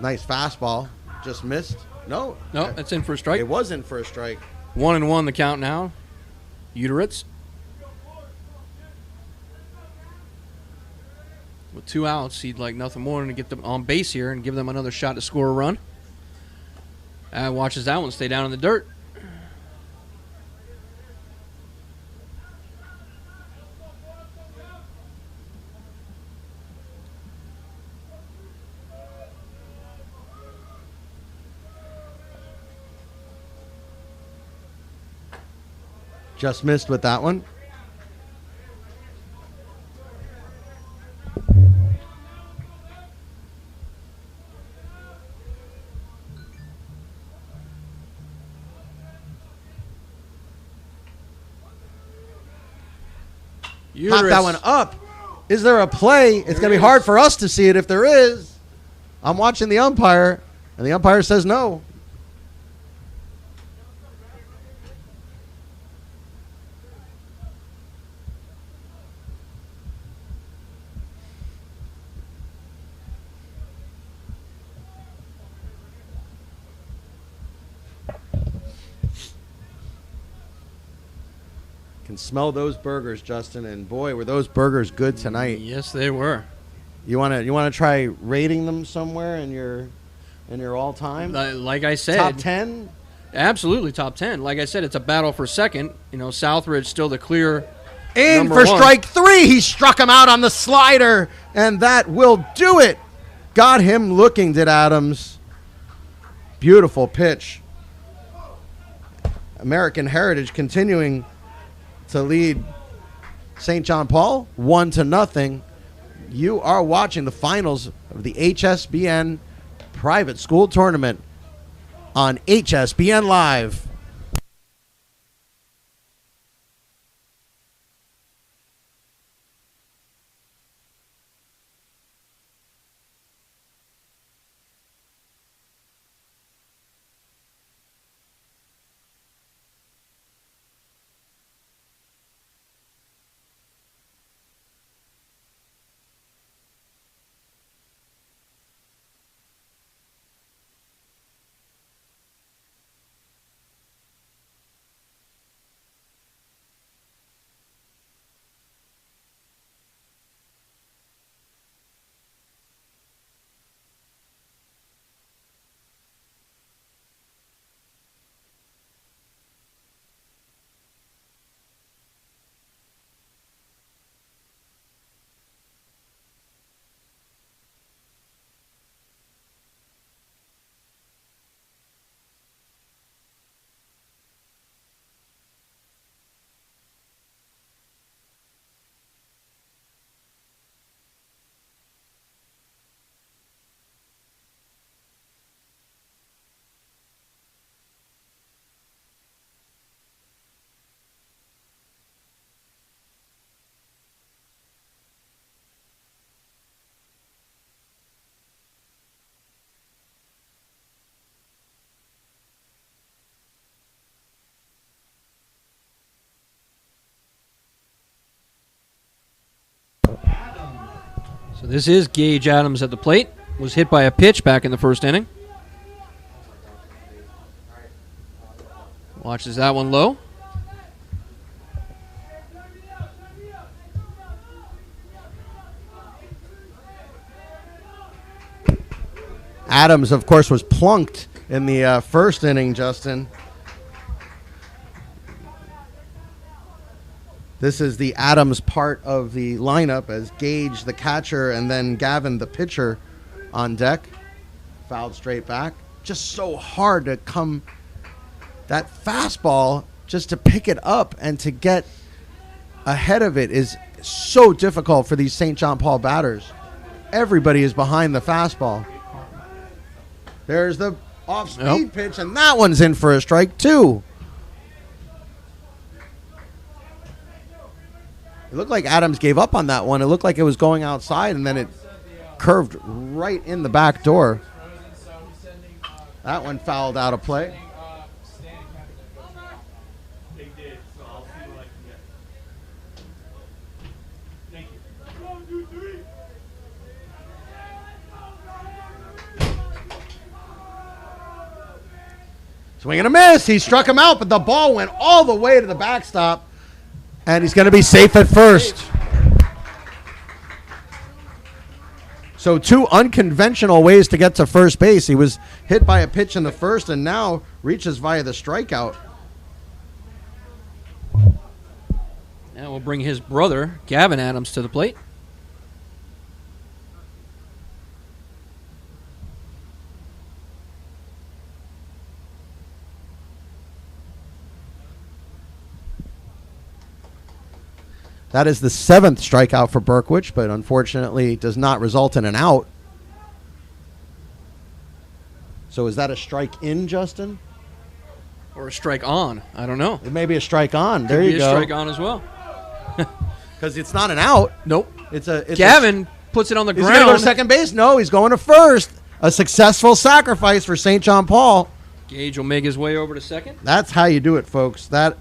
Nice fastball, just missed. No, that's in for a strike. It was in for a strike. 1-1 the count now. Uteritz. With 2 outs, he'd like nothing more than to get them on base here and give them another shot to score a run. Watches that one stay down in the dirt. Just missed with that one. Pop that one up. Is there a play? It's going to be hard for us to see it if there is. I'm watching the umpire, and the umpire says no. Can smell those burgers, Justin, and boy, were those burgers good tonight. Yes, they were. You want to try rating them somewhere in your all time? Like I said, top 10? Absolutely top 10. Like I said, it's a battle for second. Southridge still the clear in number for 1. strike 3. He struck him out on the slider, and that will do it. Got him looking, did Adams. Beautiful pitch. American Heritage continuing to lead St. John Paul 1-0. You are watching the finals of the HSBN Private School Tournament on HSBN Live. So this is Gage Adams at the plate. Was hit by a pitch back in the first inning. Watches that one low. Adams, of course, was plunked in the first inning, Justin. This is the Adams part of the lineup as Gage, the catcher, and then Gavin, the pitcher, on deck. Fouled straight back. Just so hard to come. That fastball, just to pick it up and to get ahead of it is so difficult for these St. John Paul batters. Everybody is behind the fastball. There's the off-speed pitch, and that one's in for a strike, too. It looked like Adams gave up on that one. It looked like it was going outside, and then it curved right in the back door. That one fouled out of play. They did, so I'll see what I can get. Thank you. 1, 2, 3. Swing and a miss. He struck him out, but the ball went all the way to the backstop, and he's going to be safe at first. So 2 unconventional ways to get to first base. He was hit by a pitch in the first and now reaches via the strikeout. And we'll bring his brother, Gavin Adams, to the plate. That is the 7th strikeout for Berkwich, but unfortunately does not result in an out. So is that a strike in, Justin? Or a strike on. I don't know. It may be a strike on. There Could you be go. a strike on as well. Because it's not an out. Nope. It's Gavin puts it on the He's ground. going to go to second base? No, he's going to first. A successful sacrifice for St. John Paul. Gage will make his way over to second. That's how you do it, folks. That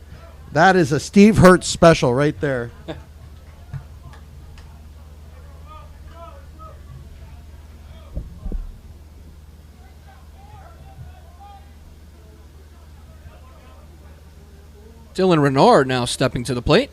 is a Steve Hertz special right there. Dylan Renard now stepping to the plate.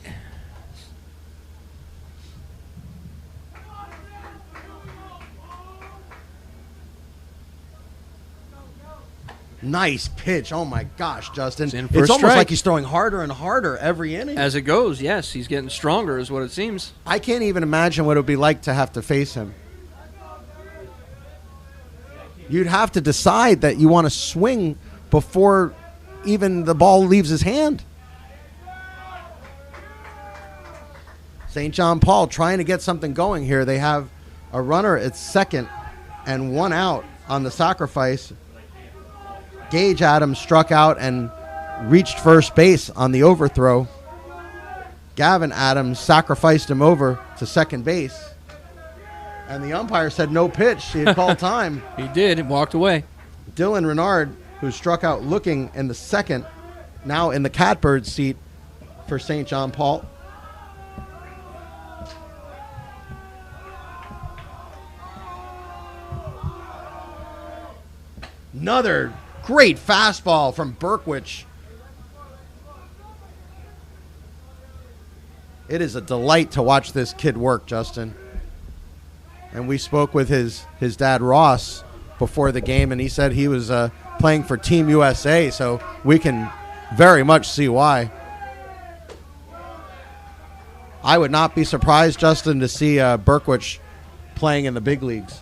Nice pitch. Oh, my gosh, Justin. in for It's a almost strike. like he's throwing harder and harder every inning. As it goes, yes, he's getting stronger is what it seems. I can't even imagine what it would be like to have to face him. you'd have to decide that you want to swing before even the ball leaves his hand. St. John Paul trying to get something going here. They have a runner at second and one out on the sacrifice. Gage Adams struck out and reached first base on the overthrow. Gavin Adams sacrificed him over to second base. And the umpire said no pitch. He had called time. He did and walked away. Dylan Renard, who struck out looking in the second, now in the catbird seat for St. John Paul. Another great fastball from Berkwich. It is a delight to watch this kid work, Justin. And we spoke with his dad, Ross, before the game, and he said he was playing for Team USA, so we can very much see why. I would not be surprised, Justin, to see Berkwich playing in the big leagues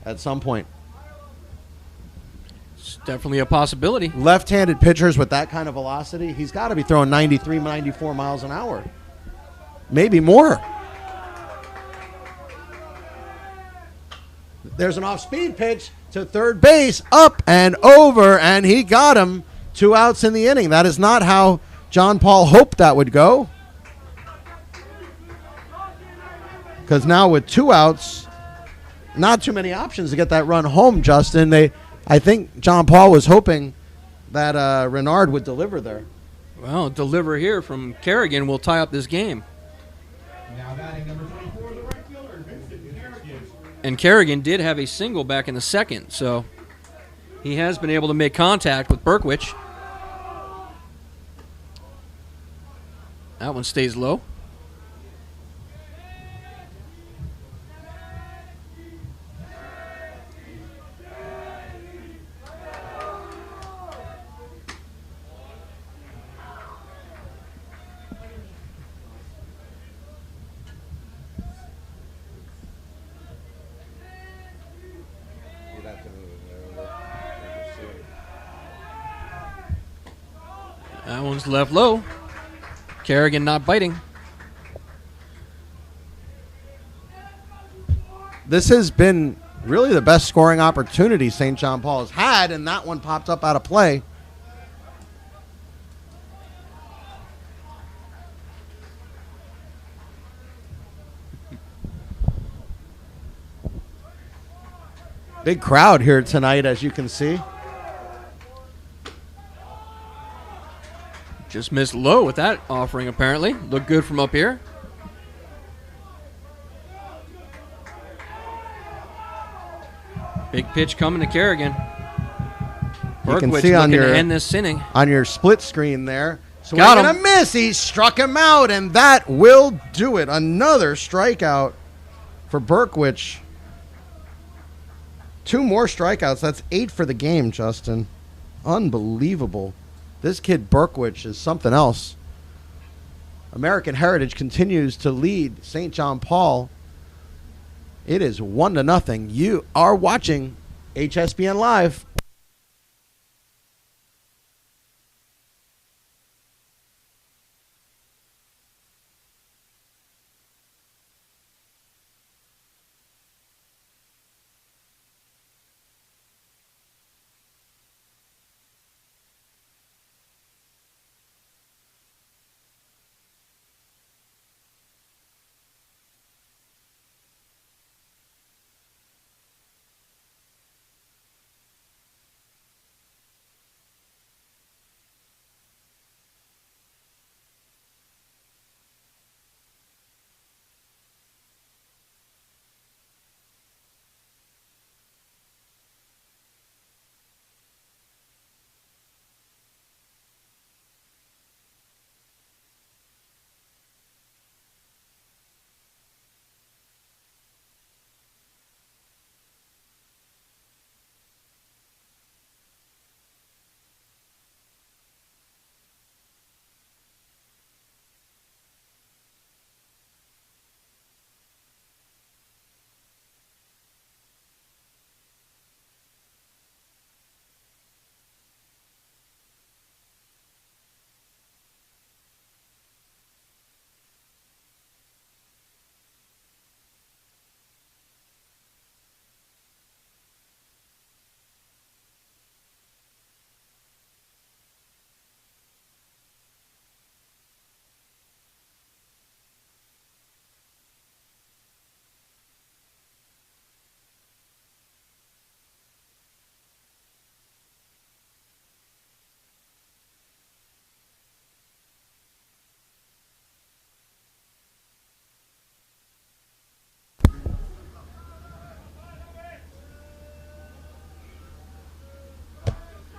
at some point. It's definitely a possibility. Left-handed pitchers with that kind of velocity, he's got to be throwing 93, 94 miles an hour. Maybe more. There's an off-speed pitch to third base, up and over, and he got him. 2 outs in the inning. That is not how John Paul hoped that would go. Because now with 2 outs, not too many options to get that run home, Justin. I think John Paul was hoping that Renard would deliver there. Well, deliver here from Kerrigan will tie up this game. Now batting number 24, the right fielder, Vincent Kerrigan. And Kerrigan did have a single back in the second, so he has been able to make contact with Berkwich. That one stays low. That one's left low. Kerrigan not biting. This has been really the best scoring opportunity St. John Paul has had, and that one popped up out of play. Big crowd here tonight, as you can see. Just missed low with that offering, apparently. Looked good from up here. Big pitch coming to Kerrigan. You can Berkwich see on looking your to end this inning. on your split screen there. Swing Got and him. a miss. He struck him out, and that will do it. Another strikeout for Berkwich. 2 more strikeouts. That's 8 for the game, Justin. Unbelievable. This kid Berkwich is something else. American Heritage continues to lead St. John Paul. It is 1-0. You are watching HSBN Live.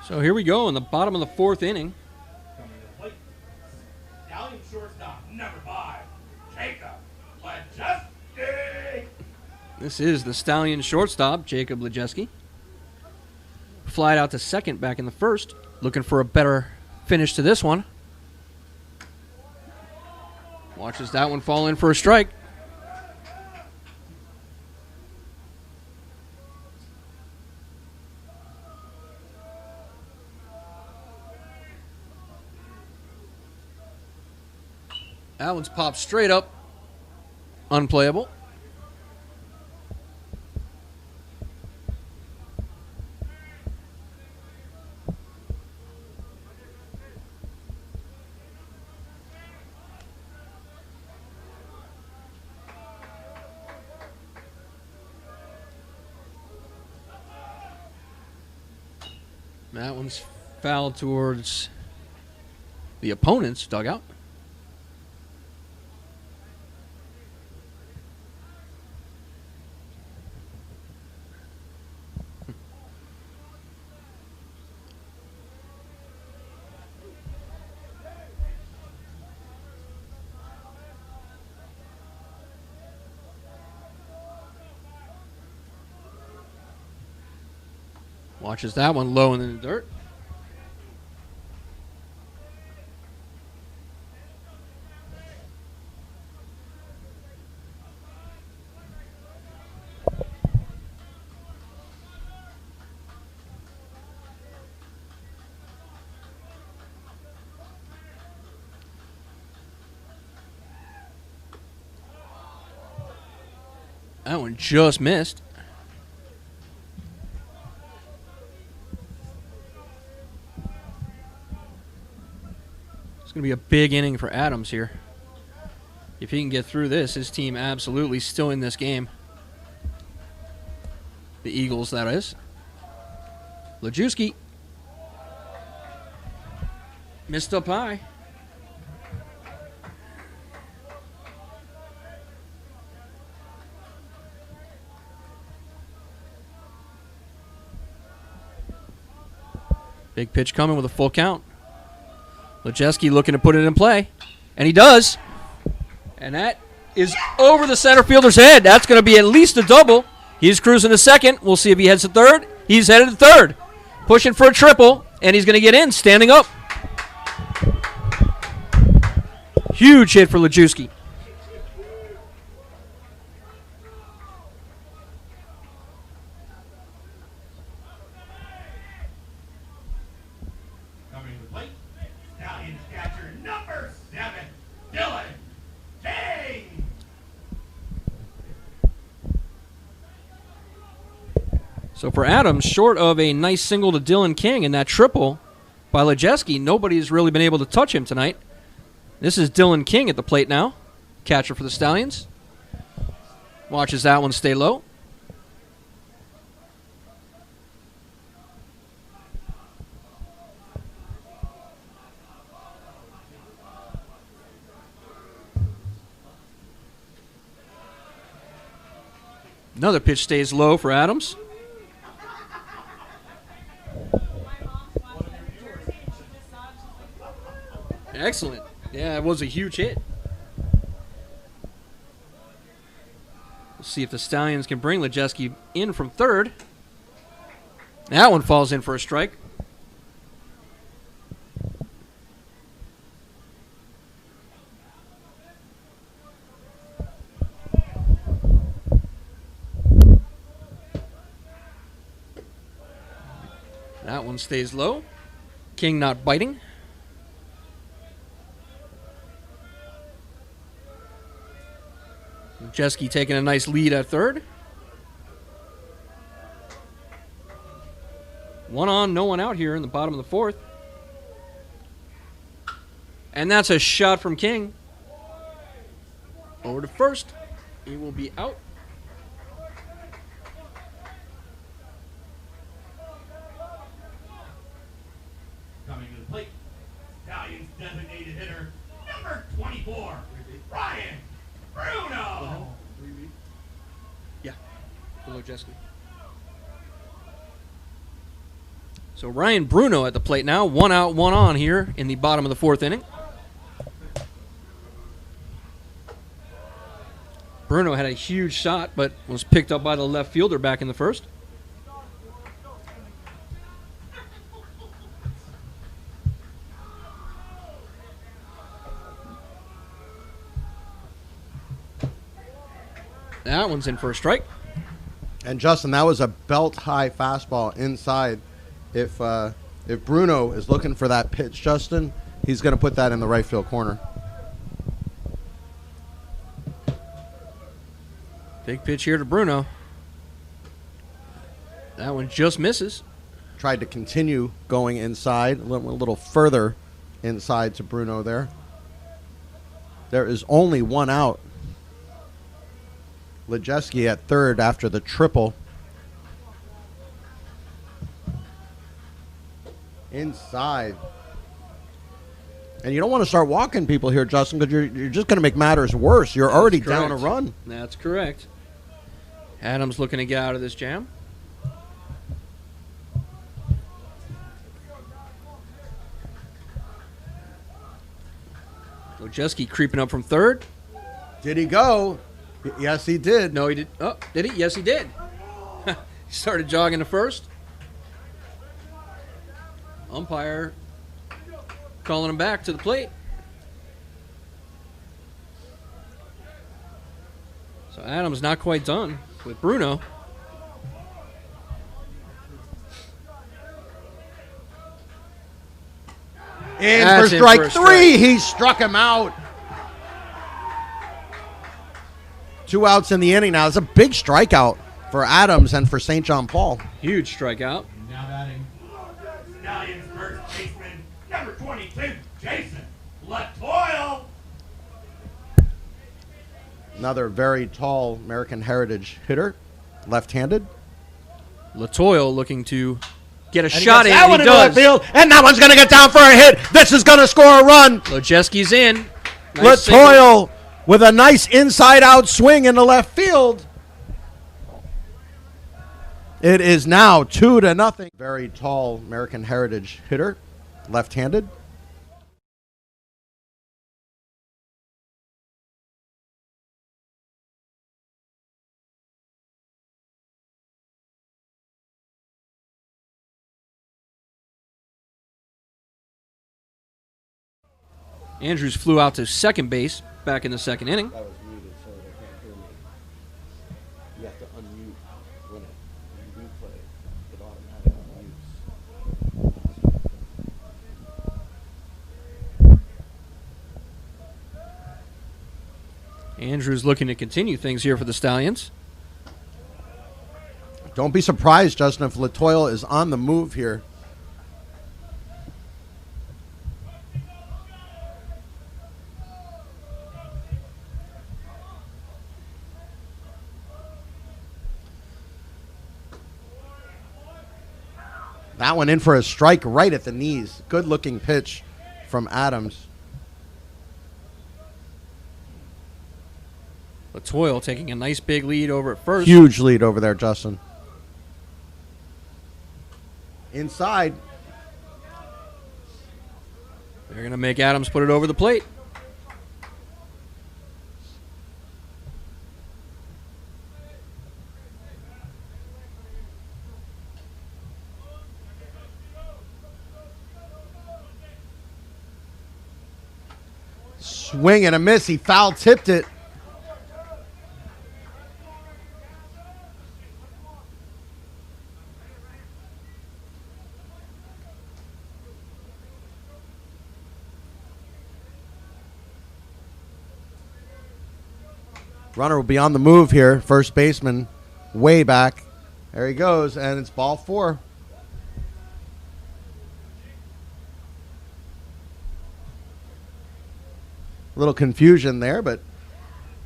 So here we go in the bottom of the 4th inning. Coming to the plate, Stallion shortstop, number 5, Jacob Lejeski. This is the Stallion shortstop, Jacob Lejeski. Flied out to second back in the 1st. Looking for a better finish to this one. Watches that one fall in for a strike. That one's popped straight up. Unplayable. That one's fouled towards the opponent's dugout. Watches that one low in the dirt. That one just missed. It's going to be a big inning for Adams here. If he can get through this, his team absolutely still in this game. The Eagles, that is. Lejeski. Missed up high. Big pitch coming with a full count. Lejeski looking to put it in play. And he does. And that is over the center fielder's head. That's going to be at least a double. He's cruising to second. We'll see if he heads to third. He's headed to third. Pushing for a triple. And he's going to get in, standing up. Huge hit for Lejeski. Coming to the plate, Stallions catcher, number 7, Dylan King. So for Adams, short of a nice single to Dylan King and that triple by Lejeski, nobody's really been able to touch him tonight. This is Dylan King at the plate now, catcher for the Stallions. Watches that one stay low. Another pitch stays low for Adams. Excellent. Yeah, it was a huge hit. We'll see if the Stallions can bring Lejeski in from third. That one falls in for a strike. That one stays low. King not biting. Lejeski taking a nice lead at third. One on, no one out here in the bottom of the 4th. And that's a shot from King. Over to first. He will be out. Coming to the plate, Stallions designated hitter, number 24, Ryan Bruno. Yeah, for Lejeski. So Ryan Bruno at the plate now. 1 out, 1 on here in the bottom of the 4th inning. Bruno had a huge shot, but was picked up by the left fielder back in the 1st. That one's in for a strike. And Justin, that was a belt-high fastball inside. If Bruno is looking for that pitch, Justin, he's going to put that in the right field corner. Big pitch here to Bruno. That one just misses. Tried to continue going inside, a little further inside to Bruno there. There is only 1 out. Lejeski at third after the triple. Inside. And you don't want to start walking people here, Justin, because you're just going to make matters worse. You're already down a run. That's correct. Adams looking to get out of this jam. Lejeski creeping up from third. Did he go? Yes, he did. No, he did. Oh, did he? Yes, he did. He started jogging to first. Umpire calling him back to the plate. So Adams not quite done with Bruno. In for strike 3. He struck him out. 2 outs in the inning now. It's a big strikeout for Adams and for St. John Paul. Huge strikeout. Now batting, Stallions first baseman, number 22, Jason Latoile. Another very tall American Heritage hitter, left-handed. Latoile looking to get a shot in. That one He into left does. field, and that one's going to get down for a hit. This is going to score a run. Lejeski's in. Nice Latoile with a nice inside-out swing in the left field. It is now 2-0. Very tall American Heritage hitter, left-handed. Andrews flew out to second base back in the 2nd inning. That was muted, so they can't hear me. You have to unmute when you replay. It automatically mutes. Andrews looking to continue things here for the Stallions. Don't be surprised, Justin, if Latoile is on the move here. That one in for a strike right at the knees. Good-looking pitch from Adams. Latoile taking a nice big lead over at first. Huge lead over there, Justin. Inside. They're going to make Adams put it over the plate. Swing and a miss. He foul-tipped it. Runner will be on the move here. First baseman way back. There he goes, and it's ball 4. A little confusion there, but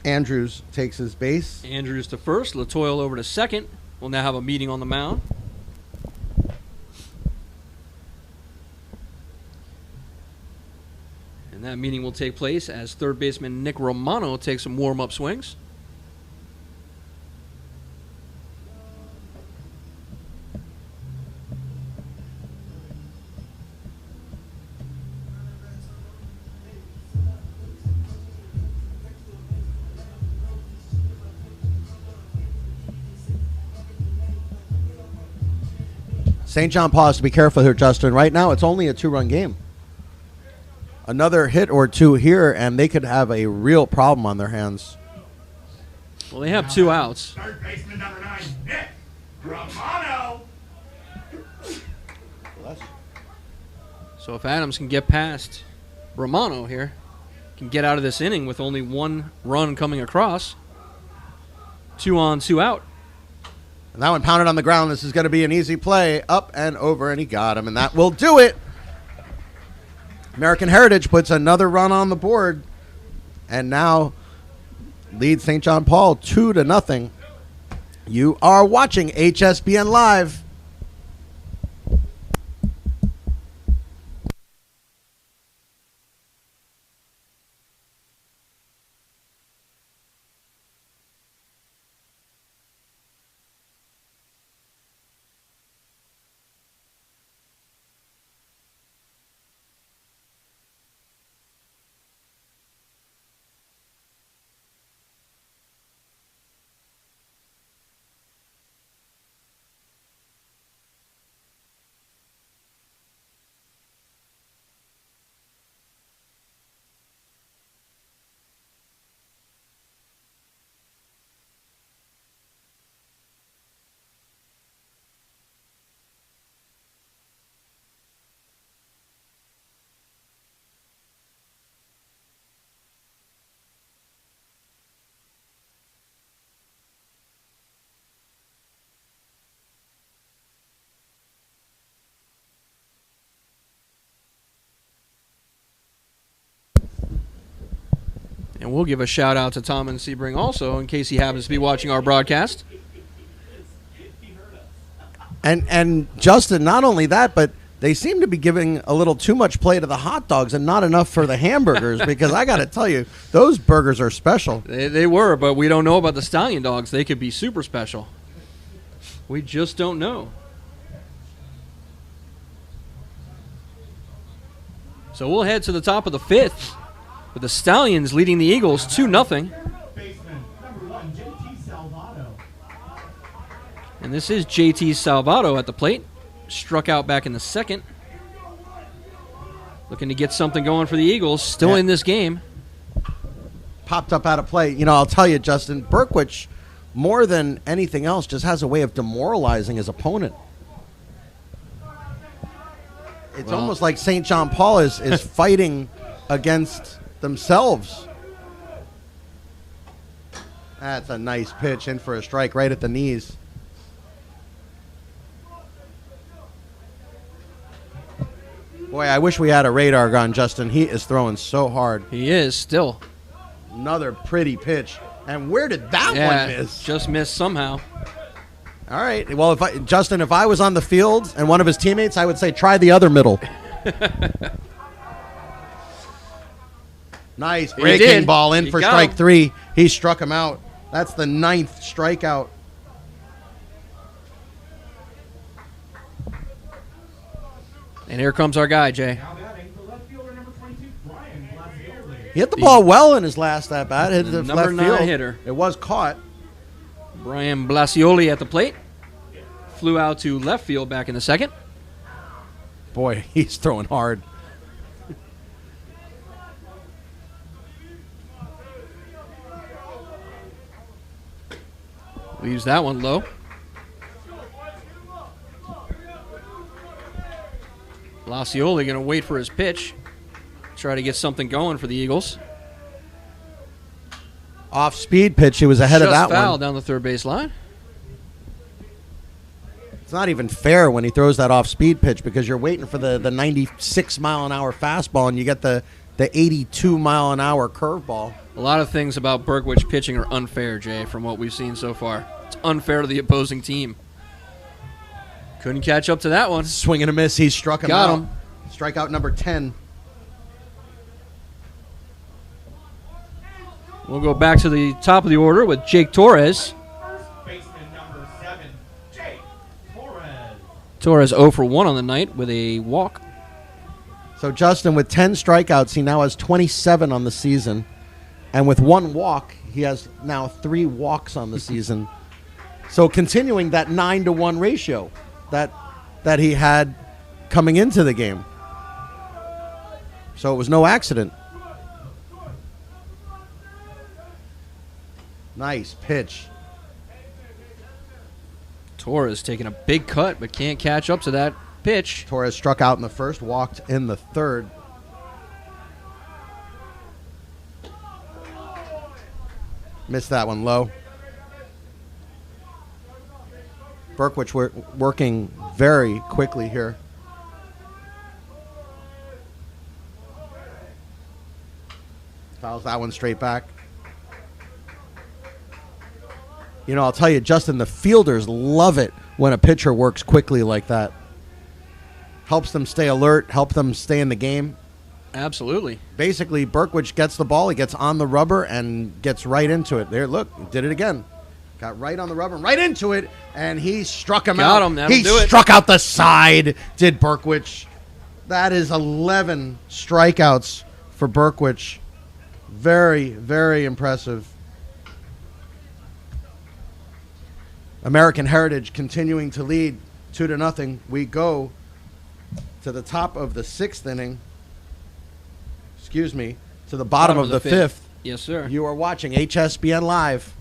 Andrews takes his base. Andrews to first. Latoile over to second. We'll now have a meeting on the mound. And that meeting will take place as third baseman Nick Romano takes some warm-up swings. St. John Paul has to be careful here, Justin. Right now, it's only a 2-run game. Another hit or two here, and they could have a real problem on their hands. Well, they have 2 outs. Third baseman number 9, Nick Romano. So if Adams can get past Romano here, can get out of this inning with only 1 run coming across, 2 on, 2 out. And that one pounded on the ground. This is going to be an easy play. Up and over, and he got him, and that will do it. American Heritage puts another run on the board, and now leads St. John Paul 2-0. You are watching HSBN Live. And we'll give a shout out to Tom and Sebring also, in case he happens to be watching our broadcast. And Justin, not only that, but they seem to be giving a little too much play to the hot dogs and not enough for the hamburgers, because I got to tell you, those burgers are special. They were, but we don't know about the Stallion dogs. They could be super special. We just don't know. So we'll head to the top of the 5th with the Stallions leading the Eagles 2-0. Baseman number 1, JT Salvato. And this is JT Salvato at the plate. Struck out back in the 2nd. Looking to get something going for the Eagles. Still in this game. Popped up out of play. You know, I'll tell you, Justin, Berkwich, more than anything else, just has a way of demoralizing his opponent. It's almost like St. John Paul is fighting against themselves. That's a nice pitch in for a strike right at the knees. Boy, I wish we had a radar gun, Justin. He is throwing so hard. He is still. Another pretty pitch. And where did that one miss? Just missed somehow. All right. Well, Justin, if I was on the field and one of his teammates, I would say try the other middle. Nice breaking ball in for strike 3. He struck him out. That's the 9th strikeout. And here comes our guy, Jay. Now batting, the left fielder number 22, Brian Blasioli. He hit the ball well in his last at bat. Hit the number left 9 field. hitter. It was caught. Brian Blasioli at the plate. Flew out to left field back in the 2nd. Boy, he's throwing hard. Leaves that one low. Blasioli going to wait for his pitch. Try to get something going for the Eagles. Off-speed pitch. He was ahead of that Just foul one. down the third base line. It's not even fair when he throws that off-speed pitch, because you're waiting for the 96-mile-an-hour fastball, and you get the 82-mile-an-hour curveball. A lot of things about Berkwich pitching are unfair, Jay, from what we've seen so far. It's unfair to the opposing team. Couldn't catch up to that one. Swing and a miss. He struck him Got out. him. Strikeout number 10. We'll go back to the top of the order with Jake Torres. First baseman number 7, Jake Torres. Torres 0 for 1 on the night with a walk. So Justin, with 10 strikeouts, he now has 27 on the season. And with 1 walk, he has now 3 walks on the season. So continuing that 9-to-1 ratio that that he had coming into the game. So it was no accident. Nice pitch. Torres taking a big cut, but can't catch up to that pitch. Torres struck out in the first, walked in the third. Missed that one low. Berkwich working very quickly here. Fouls that one straight back. You know, I'll tell you, Justin, the fielders love it when a pitcher works quickly like that. Helps them stay alert, help them stay in the game. Absolutely. Basically, Berkwich gets the ball, he gets on the rubber, and gets right into it. There, look, he did it again. Got right on the rubber, right into it, and he struck him out. Got him, that'll he do it. struck out the side, did Berkwich. That is 11 strikeouts for Berkwich. Very, very impressive. American Heritage continuing to lead 2-0. We go to the top of the sixth inning. Excuse me, to the bottom of the fifth. Yes, sir. You are watching HSBN Live.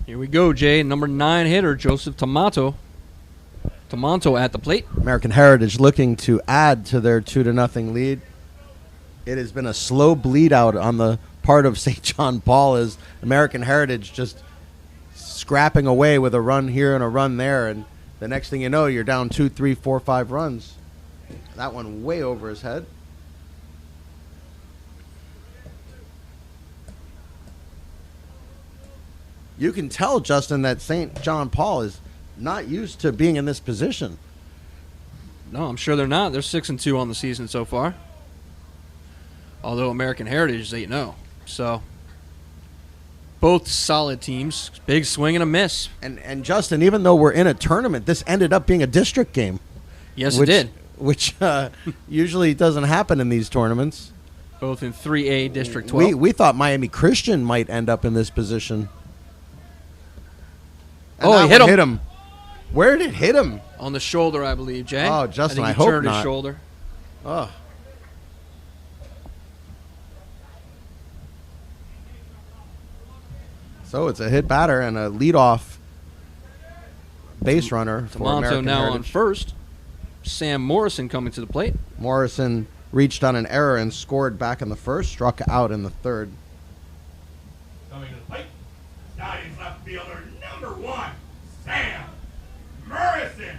Here we go, Jay. Number 9 hitter, Joseph Tomato. Tomato at the plate. American Heritage looking to add to their 2-0 lead. It has been a slow bleed out on the part of St. John Paul as American Heritage just scrapping away with a run here and a run there, and the next thing you know, you're down 2, 3, 4, 5 runs. That one way over his head. You can tell, Justin, that St. John Paul is not used to being in this position. No, I'm sure they're not. They're 6-2 on the season so far. Although American Heritage is 8-0. So, both solid teams. Big swing and a miss. And Justin, even though we're in a tournament, this ended up being a district game. Yes, it did. Which usually doesn't happen in these tournaments. Both in 3A District 12. We thought Miami Christian might end up in this position. And he that hit one him. Where did it hit him? On the shoulder, I believe, Jay. Oh, Justin, I think he hope turned not. his shoulder. Oh. So it's a hit batter and a leadoff base runner for Tomato American now on Heritage. first. Sam Morrison coming to the plate. Morrison reached on an error and scored back in the first, struck out in the third. Coming to the plate, Stallions left fielder number 1, Sam Morrison.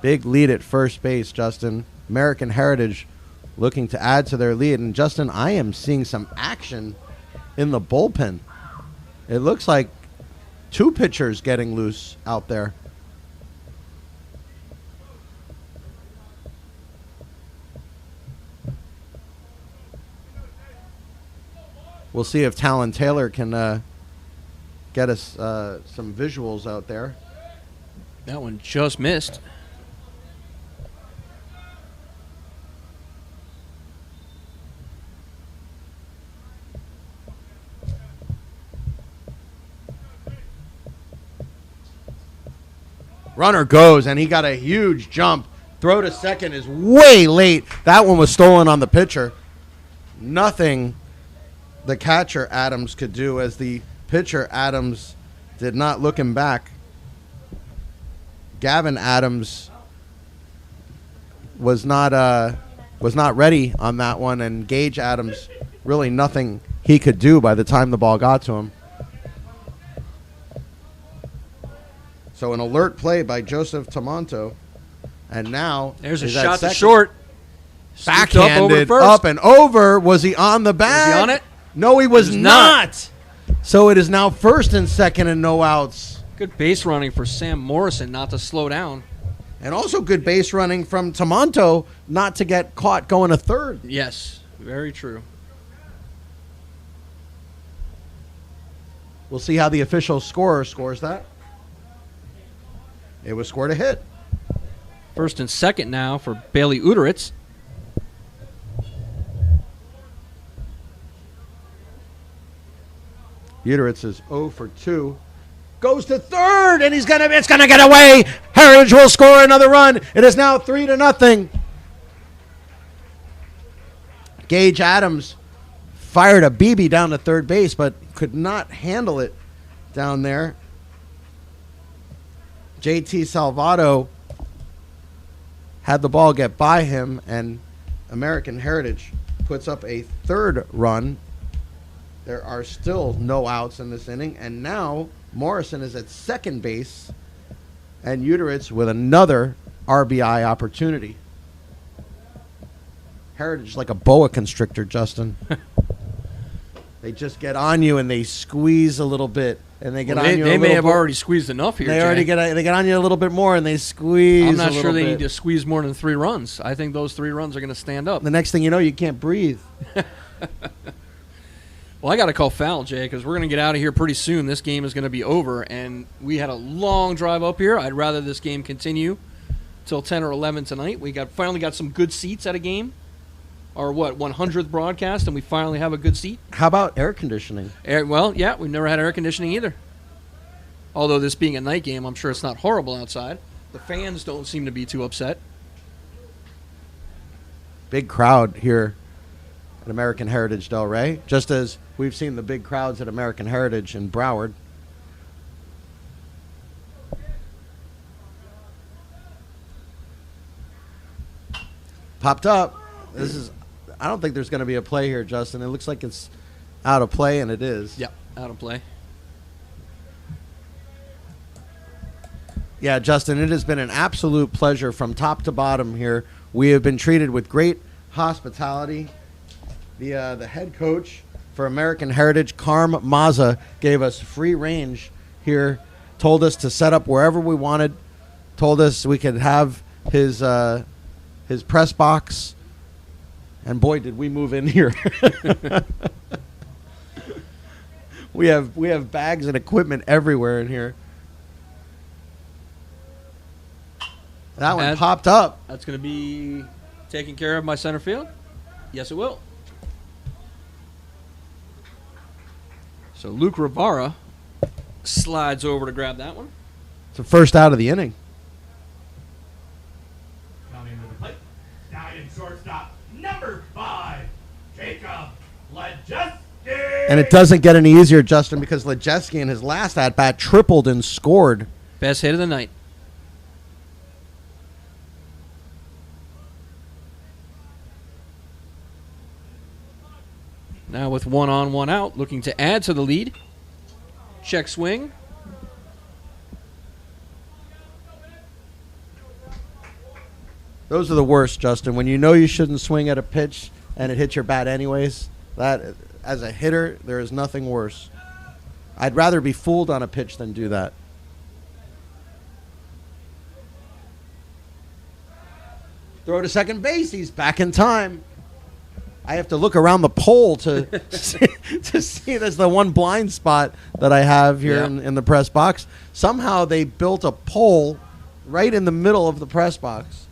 Big lead at first base, Justin. American Heritage looking to add to their lead. And, Justin, I am seeing some action in the bullpen. It looks like 2 pitchers getting loose out there. We'll see if Talon Taylor can get us some visuals out there. That one just missed. Runner goes, and he got a huge jump. Throw to second is way late. That one was stolen on the pitcher. Nothing the catcher Adams could do, as the pitcher Adams did not look him back. Gavin Adams was not ready on that one, and Gage Adams, really nothing he could do by the time the ball got to him. So an alert play by Joseph Tamanto, and now There's a is at shot to second. short. Scooped up over Backhanded first. up and over. Was he on the bag? Was he on it? No, he was was not. not. So it is now first and second and no outs. Good base running for Sam Morrison not to slow down. And also good base running from Tamanto not to get caught going to third. Yes, very true. We'll see how the official scorer scores that. It was scored a hit. First and second now for Bailey Uteritz. Uteritz is 0 for 2. Goes to third, and it's gonna get away. Heritage will score another run. It is now 3-0. Gage Adams fired a BB down to third base, but could not handle it down there. JT Salvato had the ball get by him, and American Heritage puts up a third run. There are still no outs in this inning, and now Morrison is at second base, and Uteritz with another RBI opportunity. Heritage like a boa constrictor, Justin. They just get on you and they squeeze a little bit, and they get on you. They a may little have bit. already squeezed enough here. They Jay. already get on you a little bit more, and they squeeze. I'm not a sure little they bit. need to squeeze more than 3 runs. I think those 3 runs are going to stand up. The next thing you know, you can't breathe. Well, I got to call foul, Jay, because we're going to get out of here pretty soon. This game is going to be over, and we had a long drive up here. I'd rather this game continue till 10 or 11 tonight. We finally got some good seats at a game. Our 100th broadcast, and we finally have a good seat. How about air conditioning? Well, yeah, we've never had air conditioning either. Although this being a night game, I'm sure it's not horrible outside. The fans don't seem to be too upset. Big crowd here at American Heritage Delray, just as we've seen the big crowds at American Heritage in Broward. Popped up. I don't think there's going to be a play here, Justin. It looks like it's out of play, and it is. Yep, out of play. Yeah, Justin, it has been an absolute pleasure from top to bottom here. We have been treated with great hospitality. The head coach for American Heritage, Carm Mazza, gave us free range here, told us to set up wherever we wanted, told us we could have his press box, and boy, did we move in here. We have bags and equipment everywhere in here. That one popped up. That's going to be taken care of by center field. Yes, it will. So Luke Rivara slides over to grab that one. It's the first out of the inning. Coming to the plate, Stallion shortstop, number 5, Jacob Lejeski. And it doesn't get any easier, Justin, because Lejeski in his last at-bat tripled and scored. Best hit of the night. Now with 1 on, 1 out, looking to add to the lead. Check swing. Those are the worst, Justin. When you know you shouldn't swing at a pitch and it hits your bat anyways, that, as a hitter, there is nothing worse. I'd rather be fooled on a pitch than do that. Throw to second base. He's back in time. I have to look around the pole to see there's the one blind spot that I have here in the press box. Somehow they built a pole right in the middle of the press box.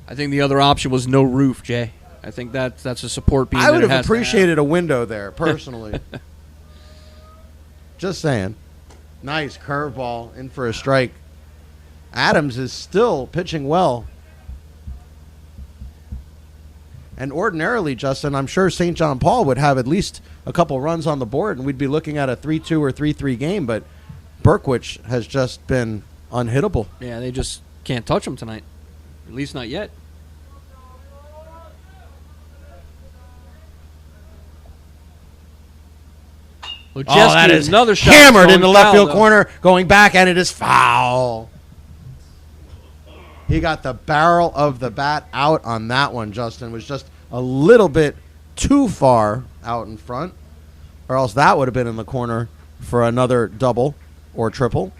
I think the other option was no roof, Jay. I think that's a support beam. I would that it have has to appreciated a window there, personally. Just saying. Nice curveball in for a strike. Adams is still pitching well. And ordinarily, Justin, I'm sure St. John Paul would have at least a couple runs on the board, and we'd be looking at a 3-2 or 3-3 game, but Berkwich has just been unhittable. Yeah, they just can't touch him tonight. At least not yet. That is another shot hammered in the going left foul, field though. corner, going back, and it is foul. He got the barrel of the bat out on that one, Justin. Was just a little bit too far out in front, or else that would have been in the corner for another double or triple.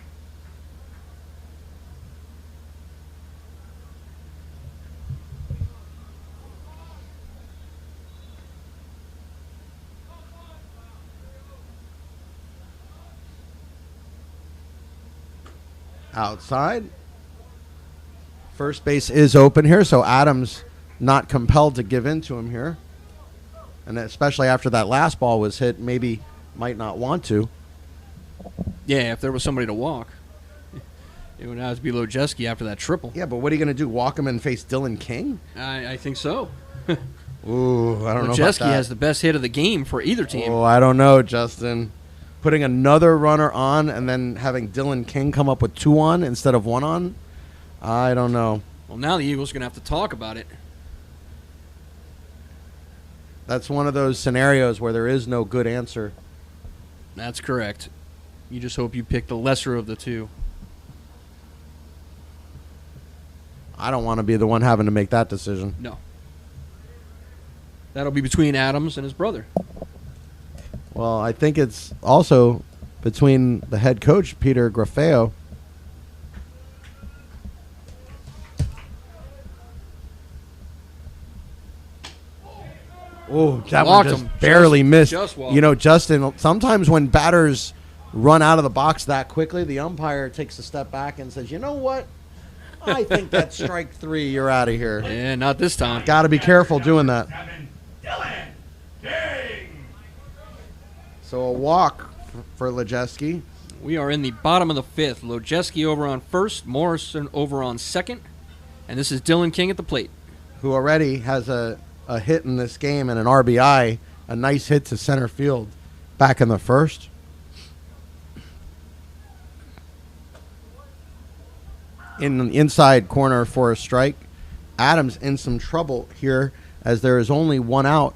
Outside. First base is open here, so Adams not compelled to give in to him here. And especially after that last ball was hit, maybe might not want to. Yeah, if there was somebody to walk. It would have to be Lojeski after that triple. Yeah, but what are you going to do, walk him and face Dylan King? I think so. Ooh, I don't know about Lojeski that. has the best hit of the game for either team. Oh, I don't know, Justin. Putting another runner on and then having Dylan King come up with 2 on instead of 1 on? I don't know. Well, now the Eagles are going to have to talk about it. That's one of those scenarios where there is no good answer. That's correct. You just hope you pick the lesser of the two. I don't want to be the one having to make that decision. No. That'll be between Adams and his brother. Well, I think it's also between the head coach, Peter Grafeo. Oh, that one Walked just him. barely missed. Just walked You know, Justin, sometimes when batters run out of the box that quickly, the umpire takes a step back and says, you know what? I think that's strike 3. You're out of here. Yeah, not this time. Got to be careful doing that. Dylan King. So a walk for Lejeski. We are in the bottom of the 5th. Lojeski over on first, Morrison over on second, and this is Dylan King at the plate. Who already has a hit in this game and an RBI, a nice hit to center field back in the first. In the inside corner for a strike. Adams in some trouble here as there is only 1 out,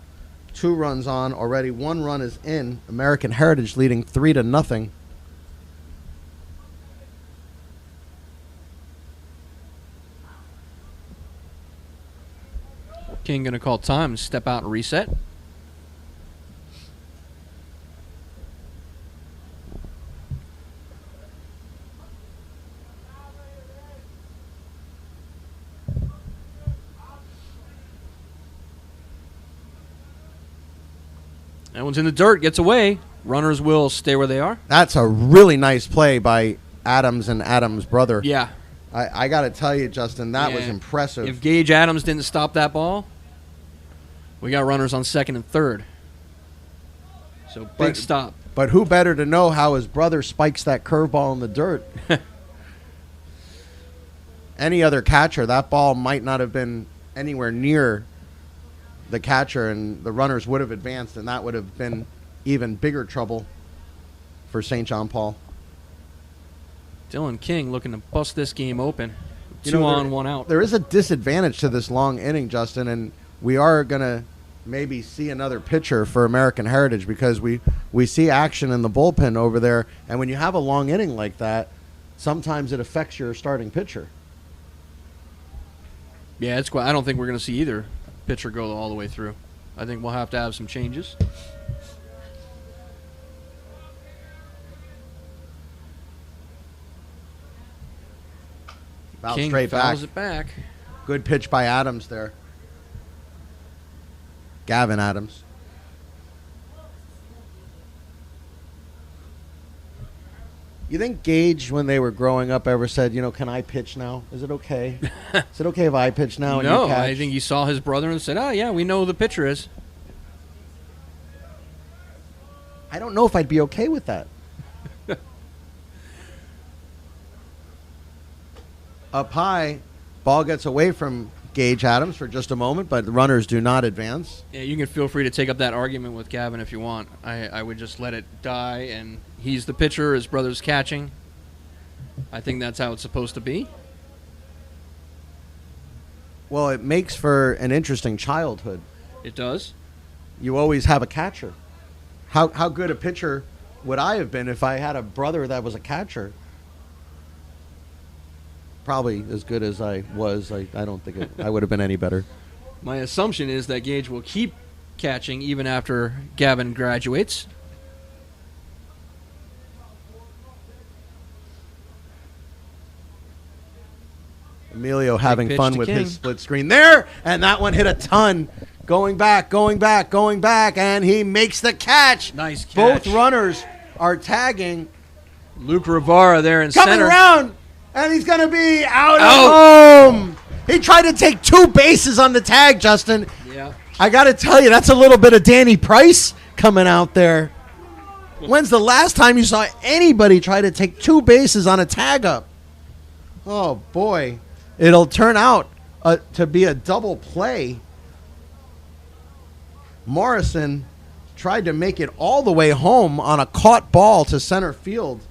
2 runs on, already 1 run is in. American Heritage leading 3-0. King going to call time and step out and reset. That one's in the dirt, gets away. Runners will stay where they are. That's a really nice play by Adams and Adams' brother. Yeah. I got to tell you, Justin, that was Yeah. impressive. If Gage Adams didn't stop that ball, we got runners on second and third. So big But- stop. But who better to know how his brother spikes that curveball in the dirt? Any other catcher, that ball might not have been anywhere near the catcher, and the runners would have advanced, and that would have been even bigger trouble for St. John Paul. Dylan King looking to bust this game open. You Two know, on, 1 out. There is a disadvantage to this long inning, Justin, and we are going to maybe see another pitcher for American Heritage because we see action in the bullpen over there, and when you have a long inning like that, sometimes it affects your starting pitcher. Yeah, it's quite. I don't think we're going to see either pitcher go all the way through. I think we'll have to have some changes. About King straight back. fouls it back. Good pitch by Adams there. Gavin Adams. You think Gage, when they were growing up, ever said, can I pitch now? Is it okay? Is it okay if I pitch now and No, you catch? I think he saw his brother and said, "Oh yeah, we know who the pitcher is." I don't know if I'd be okay with that. up high. Ball gets away from Gage Adams for just a moment, but the runners do not advance. Yeah, you can feel free to take up that argument with Gavin if you want. I would just let it die, and he's the pitcher, his brother's catching. I think that's how it's supposed to be. Well, it makes for an interesting childhood. It does. You always have a catcher. How good a pitcher would I have been if I had a brother that was a catcher? Probably as good as I was. I don't think I would have been any better. My assumption is that Gage will keep catching even after Gavin graduates. Emilio having pitch fun to with King. his split screen there, and that one hit a ton. Going back, and he makes the catch. Nice catch. Both runners are tagging. Luke Rivera there in Coming center. around, and he's going to be out Out. of home. He tried to take 2 bases on the tag, Justin. Yeah. I got to tell you, that's a little bit of Danny Price coming out there. When's the last time you saw anybody try to take 2 bases on a tag up? Oh, boy. It'll turn out to be a double play. Morrison tried to make it all the way home on a caught ball to center field.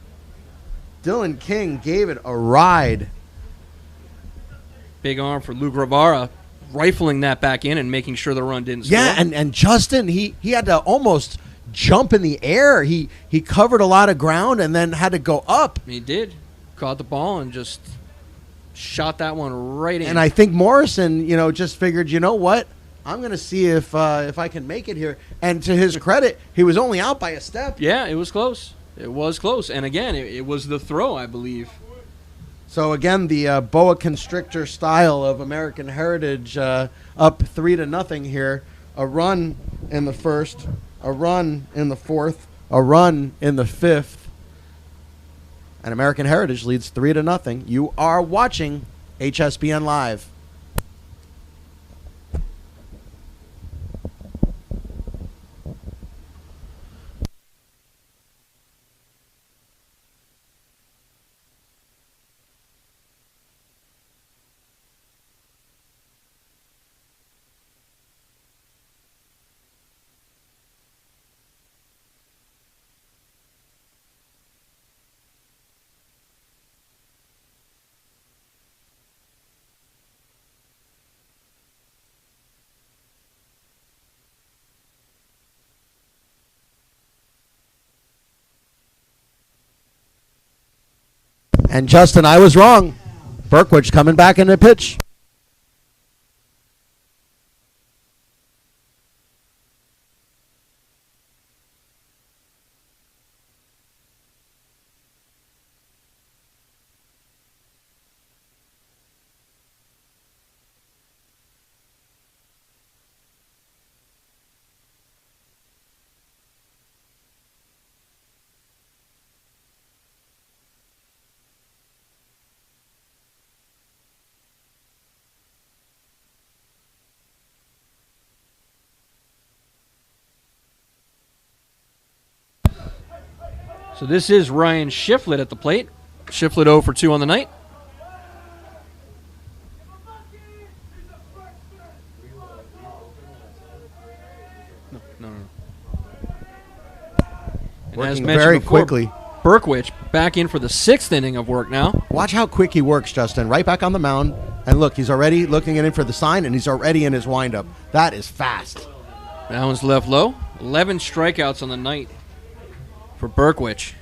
Dylan King gave it a ride. Big arm for Luke Rivera, rifling that back in and making sure the run didn't score. Yeah, and Justin, he had to almost jump in the air. He covered a lot of ground and then had to go up. He did. Caught the ball and just shot that one right in. And I think Morrison, just figured, you know what? I'm going to see if I can make it here. And to his credit, he was only out by a step. Yeah, it was close. It was close. And again, it was the throw, I believe. So again, the boa constrictor style of American Heritage up 3-0 here. A run in the first, a run in the fourth, a run in the fifth. And American Heritage leads 3-0. You are watching HSBN Live. And Justin, I was wrong. Berkwich coming back in the pitch. So this is Ryan Shiflett at the plate. Shiflett 0 for 2 on the night. No. And as Working mentioned very before, quickly. Berkwich back in for the 6th inning of work now. Watch how quick he works, Justin. Right back on the mound. And look, he's already looking in for the sign, and he's already in his windup. That is fast. That one's left low. 11 strikeouts on the night for Berkwich.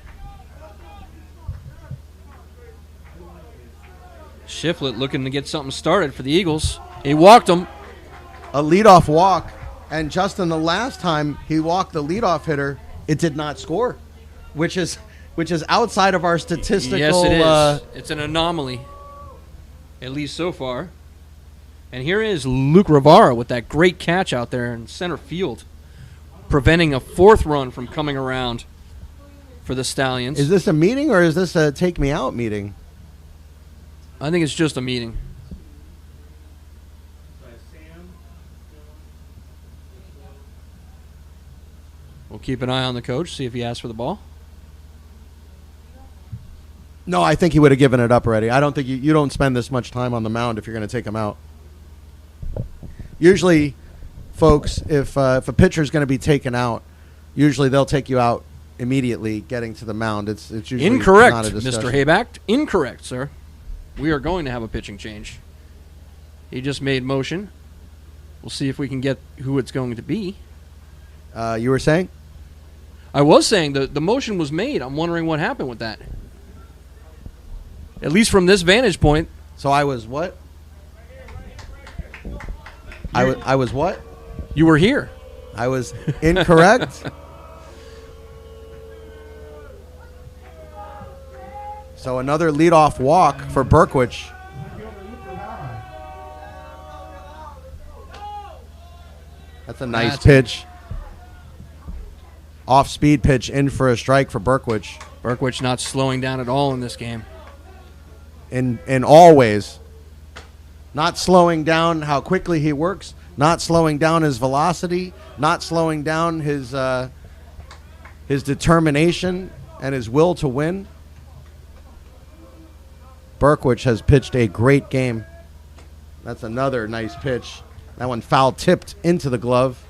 Shiflett looking to get something started for the Eagles. He walked him. A leadoff walk. And Justin, the last time he walked the leadoff hitter, it did not score, which is outside of our statistical. Yes, it is. It's an anomaly, at least so far. And here is Luke Rivera with that great catch out there in center field, preventing a 4th run from coming around for the Stallions. Is this a meeting or is this a take me out meeting? I think it's just a meeting. We'll keep an eye on the coach, see if he asks for the ball. No, I think he would have given it up already. I don't think you don't spend this much time on the mound if you're going to take him out. Usually, folks, if a pitcher is going to be taken out, usually they'll take you out immediately getting to the mound. It's usually Incorrect, not a discussion. Mr. Hayback. Incorrect, sir. We are going to have a pitching change. He just made motion. We'll see if we can get who it's going to be. You were saying? I was saying the motion was made. I'm wondering what happened with that. At least from this vantage point. So I was what? I was what? You were here. I was incorrect. So another leadoff walk for Berkwich. That's a nice pitch. Off-speed pitch in for a strike for Berkwich. Berkwich not slowing down at all in this game. In all ways. Not slowing down how quickly he works, not slowing down his velocity, not slowing down his determination and his will to win. Berkwich has pitched a great game. That's another nice pitch. That one foul tipped into the glove,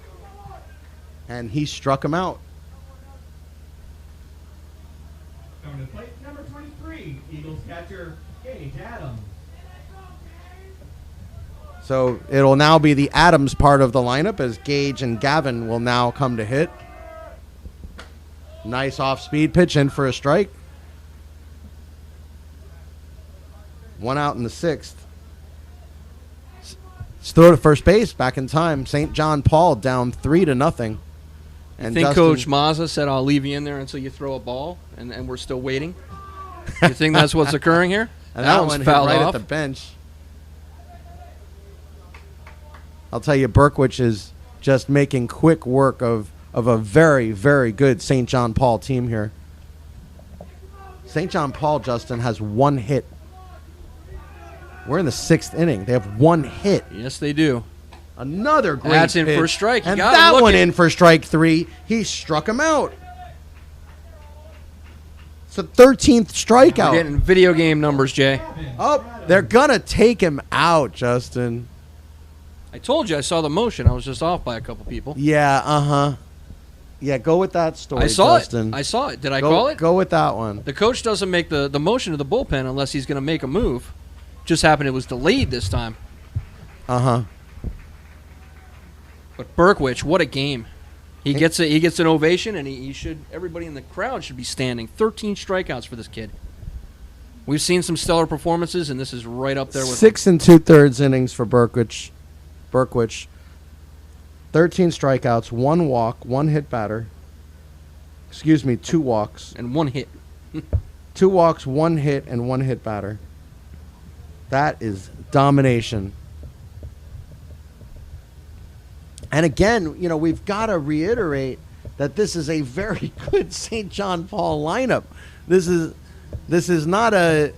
and he struck him out. Coming to plate, number 23, Eagles catcher, Gage Adams. So it'll now be the Adams part of the lineup as Gage and Gavin will now come to hit. Nice off-speed pitch in for a strike. One out in the sixth. Let's throw to first base back in time. St. John Paul down 3-0. I think Coach Mazza said, I'll leave you in there until you throw a ball, and we're still waiting. You think that's what's occurring here? And that one's one hit fouled right off. at the bench. I'll tell you, Berkwich is just making quick work of a very, very good St. John Paul team here. St. John Paul, Justin, has one hit. We're in the sixth inning. They have one hit. Yes, they do. Another great That's in pitch. for a strike. You And gotta that look one it. in for strike 3. He struck him out. It's the 13th strikeout. We're getting video game numbers, Jay. Oh, they're going to take him out, Justin. I told you I saw the motion. I was just off by a couple people. Yeah, uh-huh. Yeah, go with that story, I saw Justin. it. I saw it. Did I call it? Go with that one. The coach doesn't make the motion to the bullpen unless he's going to make a move. Just happened it was delayed this time. Uh-huh. But Berkwich, what a game. He gets an ovation, and he should. Everybody in the crowd should be standing. 13 strikeouts for this kid. We've seen some stellar performances, and this is right up there with 6 2/3 innings for Berkwich. 13 strikeouts, 1 walk, 1 hit batter. Excuse me, 2 walks. and one hit. 2 walks, 1 hit, and 1 hit batter. That is domination. And again, we've got to reiterate that this is a very good St. John Paul lineup. This is not a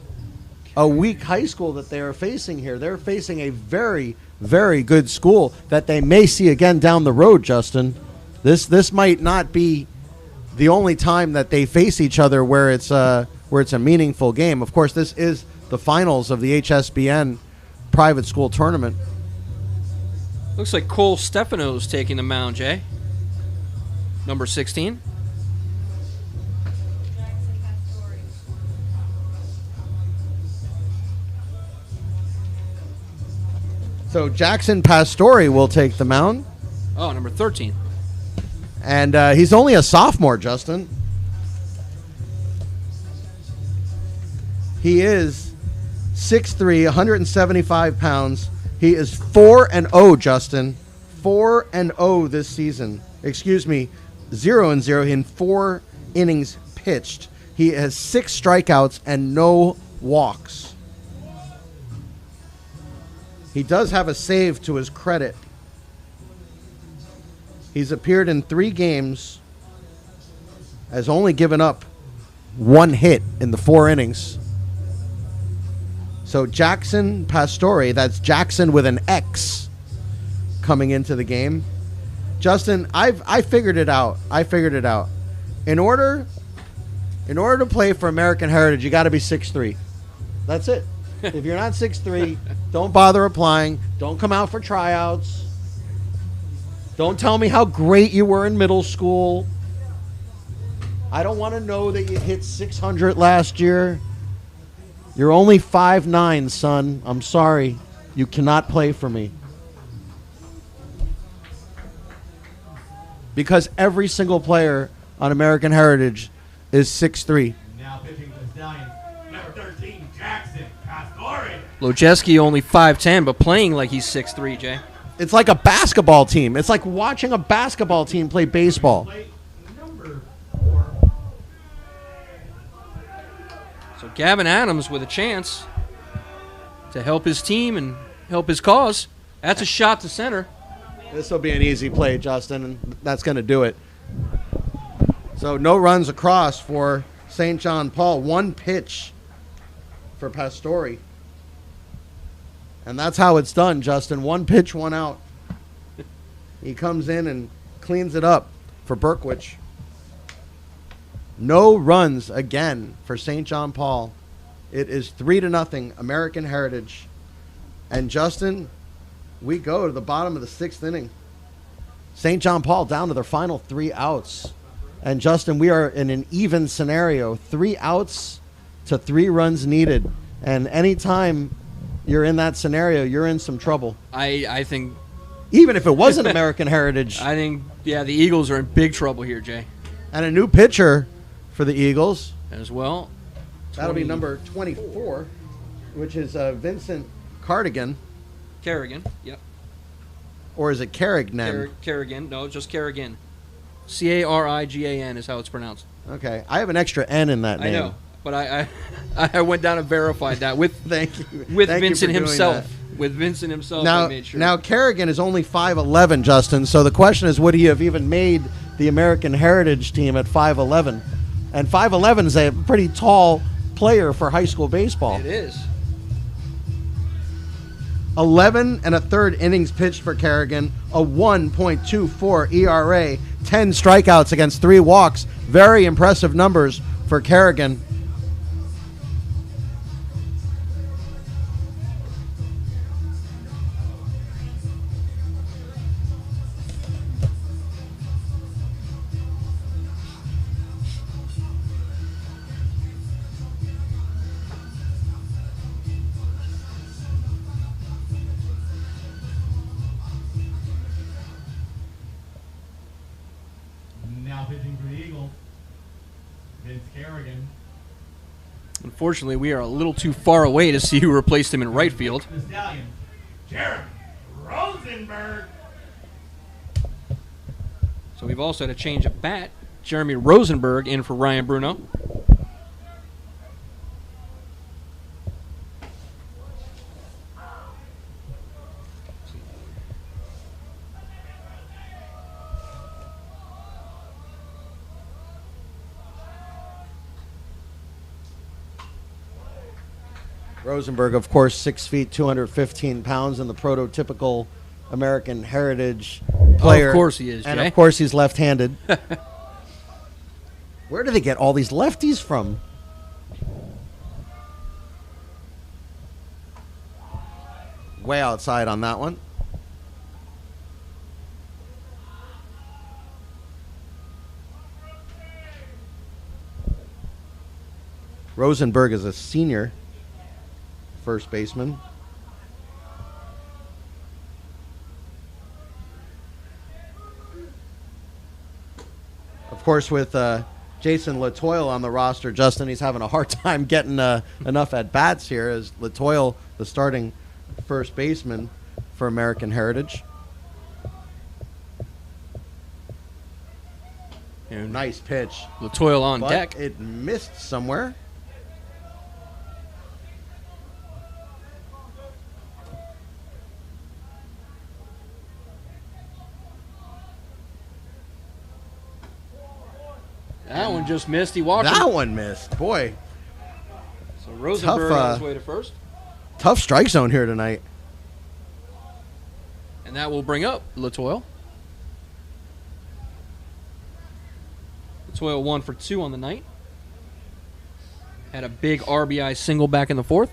weak high school that they are facing here. They're facing a very, very good school that they may see again down the road, Justin. This might not be the only time that they face each other where it's a meaningful game. Of course, this is the finals of the HSBN private school tournament. Looks like Cole Stefano's taking the mound, Jay. Number 16. So Jackson Pastore will take the mound. Oh, number 13. And he's only a sophomore, Justin. He is 6'3", 175 pounds. He is 4-0, Justin. 4-0 this season. Excuse me, 0-0 in 4 innings pitched. He has 6 strikeouts and no walks. He does have a save to his credit. He's appeared in 3 games, has only given up 1 hit in the 4 innings. So Jackson Pastore, that's Jackson with an X, coming into the game. Justin, I figured it out. In order In order to play for American Heritage, you got to be 6'3". That's it. If you're not 6'3", don't bother applying. Don't come out for tryouts. Don't tell me how great you were in middle school. I don't want to know that you hit 600 last year. You're only 5'9", son. I'm sorry. You cannot play for me. Because every single player on American Heritage is 6'3". Now pitching for the Stallions, number 13, Jackson Pastore. Lojeski only 5'10", but playing like he's 6'3", Jay. It's like a basketball team. It's like watching a basketball team play baseball. Plate number 4. So Gavin Adams with a chance to help his team and help his cause. That's a shot to center. This will be an easy play, Justin, and that's going to do it. So no runs across for St. John Paul. One pitch for Pastore. And that's how it's done, Justin. One pitch, one out. He comes in and cleans it up for Berkwich. No runs again for St. John Paul. It is 3-0 American Heritage. And Justin, we go to the bottom of the 6th inning. St. John Paul down to their final 3 outs. And Justin, we are in an even scenario. 3 outs to 3 runs needed. And anytime you're in that scenario, you're in some trouble. I think Even if it wasn't American Heritage. I think, yeah, the Eagles are in big trouble here, Jay. And a new pitcher for the Eagles. As well. That'll be number 24, which is Vincent Cardigan. Kerrigan, yep. Or is it Carignan? Kerrigan, no, just Kerrigan. Carigan is how it's pronounced. Okay. I have an extra N in that name. I know, but I went down and verified that with Thank you. with Thank you Vincent for doing himself. that. With Vincent himself, I made sure. Now Kerrigan is only 5'11", Justin. So the question is, would he have even made the American Heritage team at 5'11"? And 5'11" is a pretty tall player for high school baseball. It is. 11 1/3 innings pitched for Kerrigan, a 1.24 ERA, 10 strikeouts against 3 walks. Very impressive numbers for Kerrigan. Now pitching for the Eagles, Vince Kerrigan. Unfortunately, we are a little too far away to see who replaced him in right field. The Stallions, Jeremy Rosenberg. So we've also had a change of bat. Jeremy Rosenberg in for Ryan Bruno. Rosenberg, of course, 6 feet, 215 pounds, and the prototypical American Heritage player. Of course he is, And Jay. of course he's left-handed. Where do they get all these lefties from? Way outside on that one. Rosenberg is a senior first baseman. Of course, with Jason Latoile on the roster, Justin, he's having a hard time getting enough at-bats here as Latoile, the starting first baseman for American Heritage. And Nice pitch. Latoile on But deck. it missed somewhere. That one just missed. He walked That him. one missed. Boy, So Rosenberg on his way to first. tough strike zone here tonight. And that will bring up Latoile. Latoile 1 for 2 on the night. Had a big RBI single back in the fourth.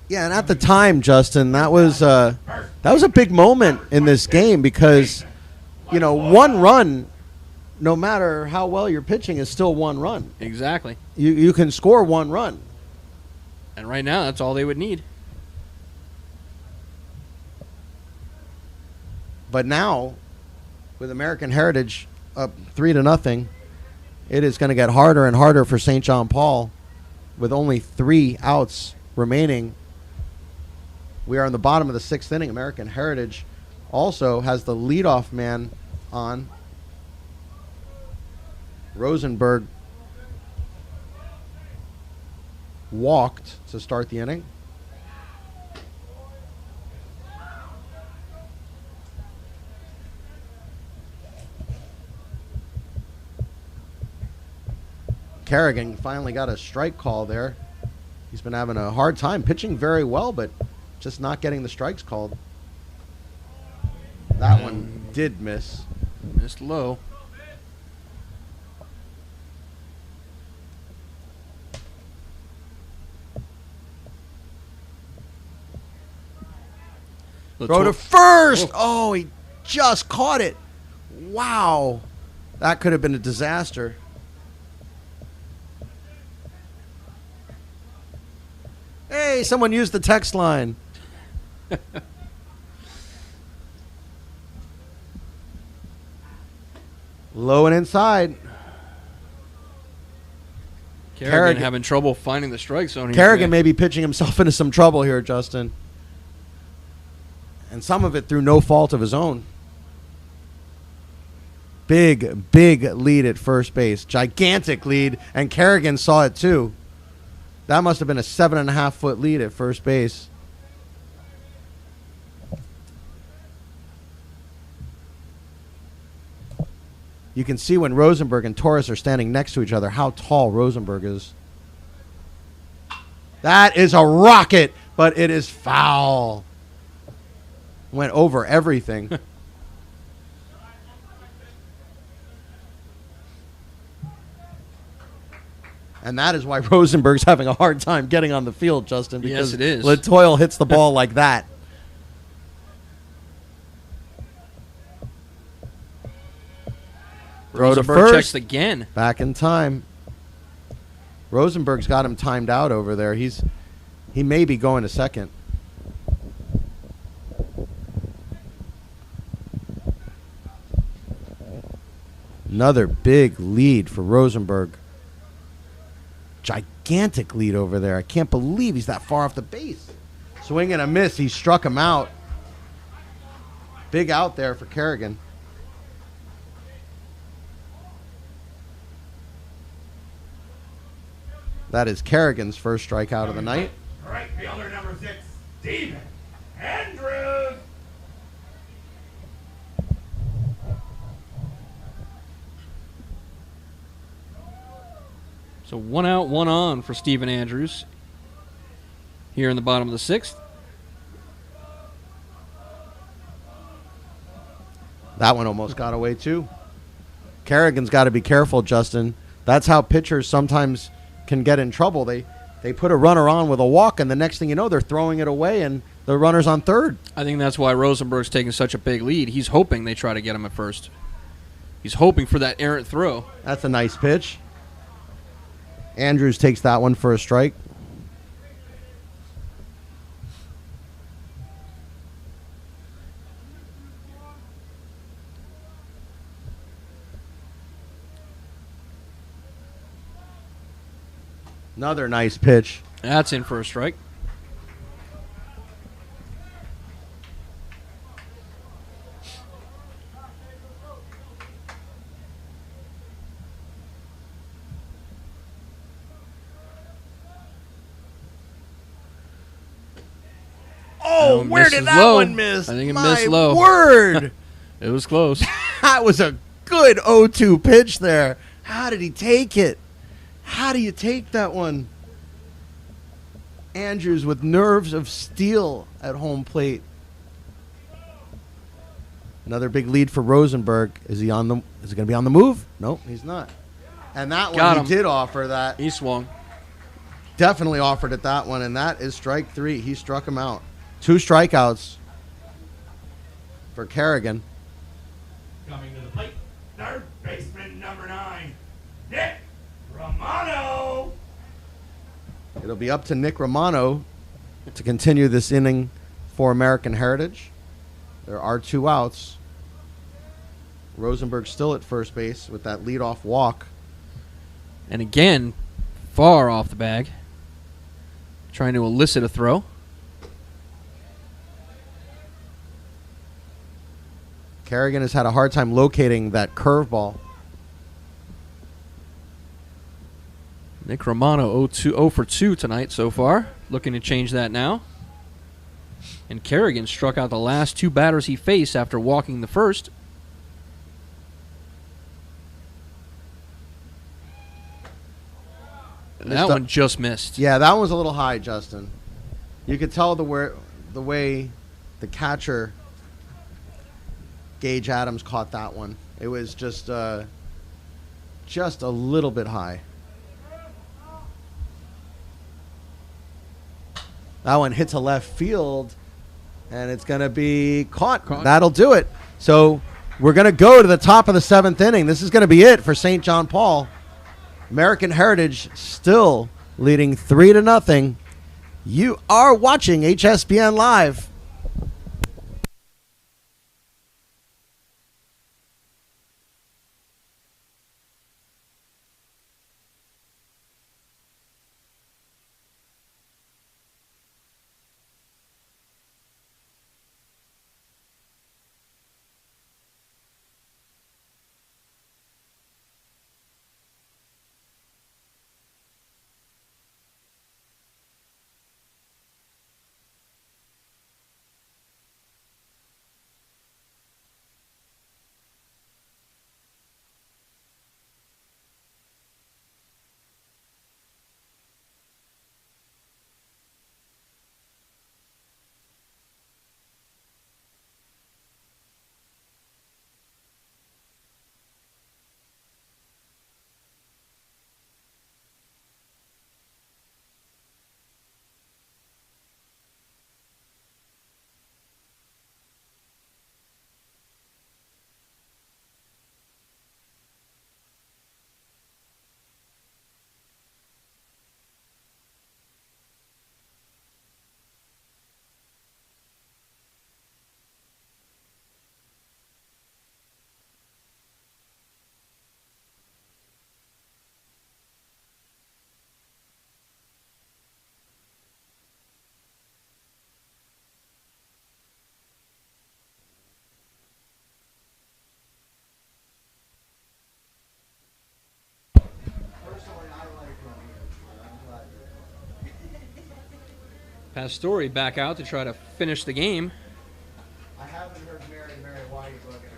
Yeah, and at the time, Justin, that was a big moment in this game because, you know, one run, no matter how well you're pitching, is still one run. Exactly. You can score one run. And right now, that's all they would need. But now, with American Heritage up 3-0, it is going to get harder and harder for St. John Paul with only 3 outs remaining. We are in the bottom of the 6th inning. American Heritage also has the leadoff man on. Rosenberg walked to start the inning. Kerrigan finally got a strike call there. He's been having a hard time pitching very well, but just not getting the strikes called. That one did miss. Missed low. Throw to first. Oh, he just caught it. Wow. That could have been a disaster. Hey, someone used the text line. Low and inside. Kerrigan having trouble finding the strike zone here. Kerrigan may be pitching himself into some trouble here, Justin. And some of it through no fault of his own. Big, big lead at first base. Gigantic lead. And Kerrigan saw it too. That must have been a 7.5-foot lead at first base. You can see when Rosenberg and Torres are standing next to each other how tall Rosenberg is. That is a rocket, but it is foul. Went over everything. And that is why Rosenberg's having a hard time getting on the field, Justin. Because yes, it is. Latoile hits the ball like that. Throw to Rosenberg first. checks again. Back in time. Rosenberg's got him timed out over there. He may be going to second. Another big lead for Rosenberg. Gigantic lead over there. I can't believe he's that far off the base. Swing and a miss. He struck him out. Big out there for Kerrigan. That is Kerrigan's first strikeout of the night. Right fielder number 6, Steven Andrews. So 1 out, 1 on for Steven Andrews here in the bottom of the 6th. That one almost got away too. Kerrigan's got to be careful, Justin. That's how pitchers sometimes can get in trouble. They put a runner on with a walk, and the next thing you know, they're throwing it away, and the runner's on third. I think that's why Rosenberg's taking such a big lead. He's hoping they try to get him at first. He's hoping for that errant throw. That's a nice pitch. Andrews takes that one for a strike. Another nice pitch. That's in for a strike. Oh, where did misses that low. one miss? I think it My missed low. word. It was close. That was a good 0-2 pitch there. How did he take it? How do you take that one? Andrews with nerves of steel at home plate. Another big lead for Rosenberg. Is he going to be on the move? Nope, he's not. And that Got one, him. he did offer that. He swung. Definitely offered it that one, and that is strike 3. He struck him out. 2 strikeouts for Kerrigan. Coming to the plate, third baseman number 9, Nick Romano. It'll be up to Nick Romano to continue this inning for American Heritage. There are 2 outs. Rosenberg still at first base with that leadoff walk. And again, far off the bag. Trying to elicit a throw. Kerrigan has had a hard time locating that curveball. Nick Romano 0 for 2 tonight so far. Looking to change that now. And Kerrigan struck out the last 2 batters he faced after walking the first. And that one just missed. Yeah, that one was a little high, Justin. You could tell the way the catcher, Gage Adams, caught that one. It was just a little bit high. That one hits a left field, and it's going to be caught. That'll do it. So we're going to go to the top of the 7th inning. This is going to be it for St. John Paul. American Heritage still leading 3-0. You are watching HSBN Live. Pastore back out to try to finish the game. I haven't heard Mary why you looking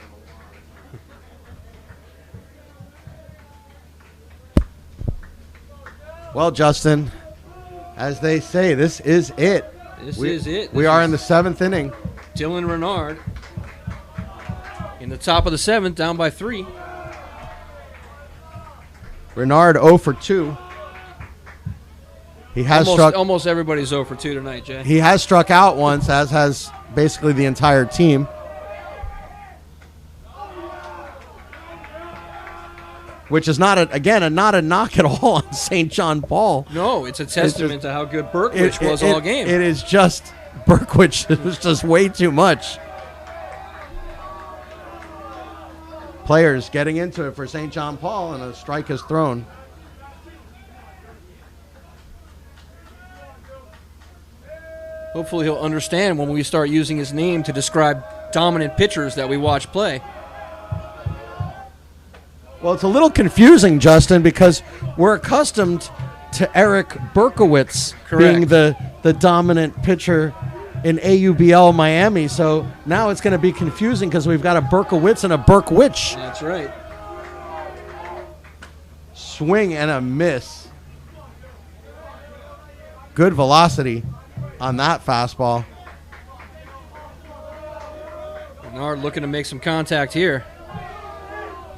at Well, Justin, as they say, this is it. This is it. We are in the 7th inning. Dylan Renard in the top of the 7th, down by 3. Renard 0 for 2. He has almost everybody's 0 for 2 tonight, Jay. He has struck out once, as has basically the entire team. Which is not a knock at all on St. John Paul. No, it's a testament to how good Berkwich was all game. It is just Berkwich. It was just way too much. Players getting into it for St. John Paul, and a strike is thrown. Hopefully he'll understand when we start using his name to describe dominant pitchers that we watch play. Well, it's a little confusing, Justin, because we're accustomed to Eric Berkowitz being the dominant pitcher in AUBL Miami. So now it's going to be confusing because we've got a Berkowitz and a Berkwich. That's right. Swing and a miss. Good velocity on that fastball. Renard looking to make some contact here.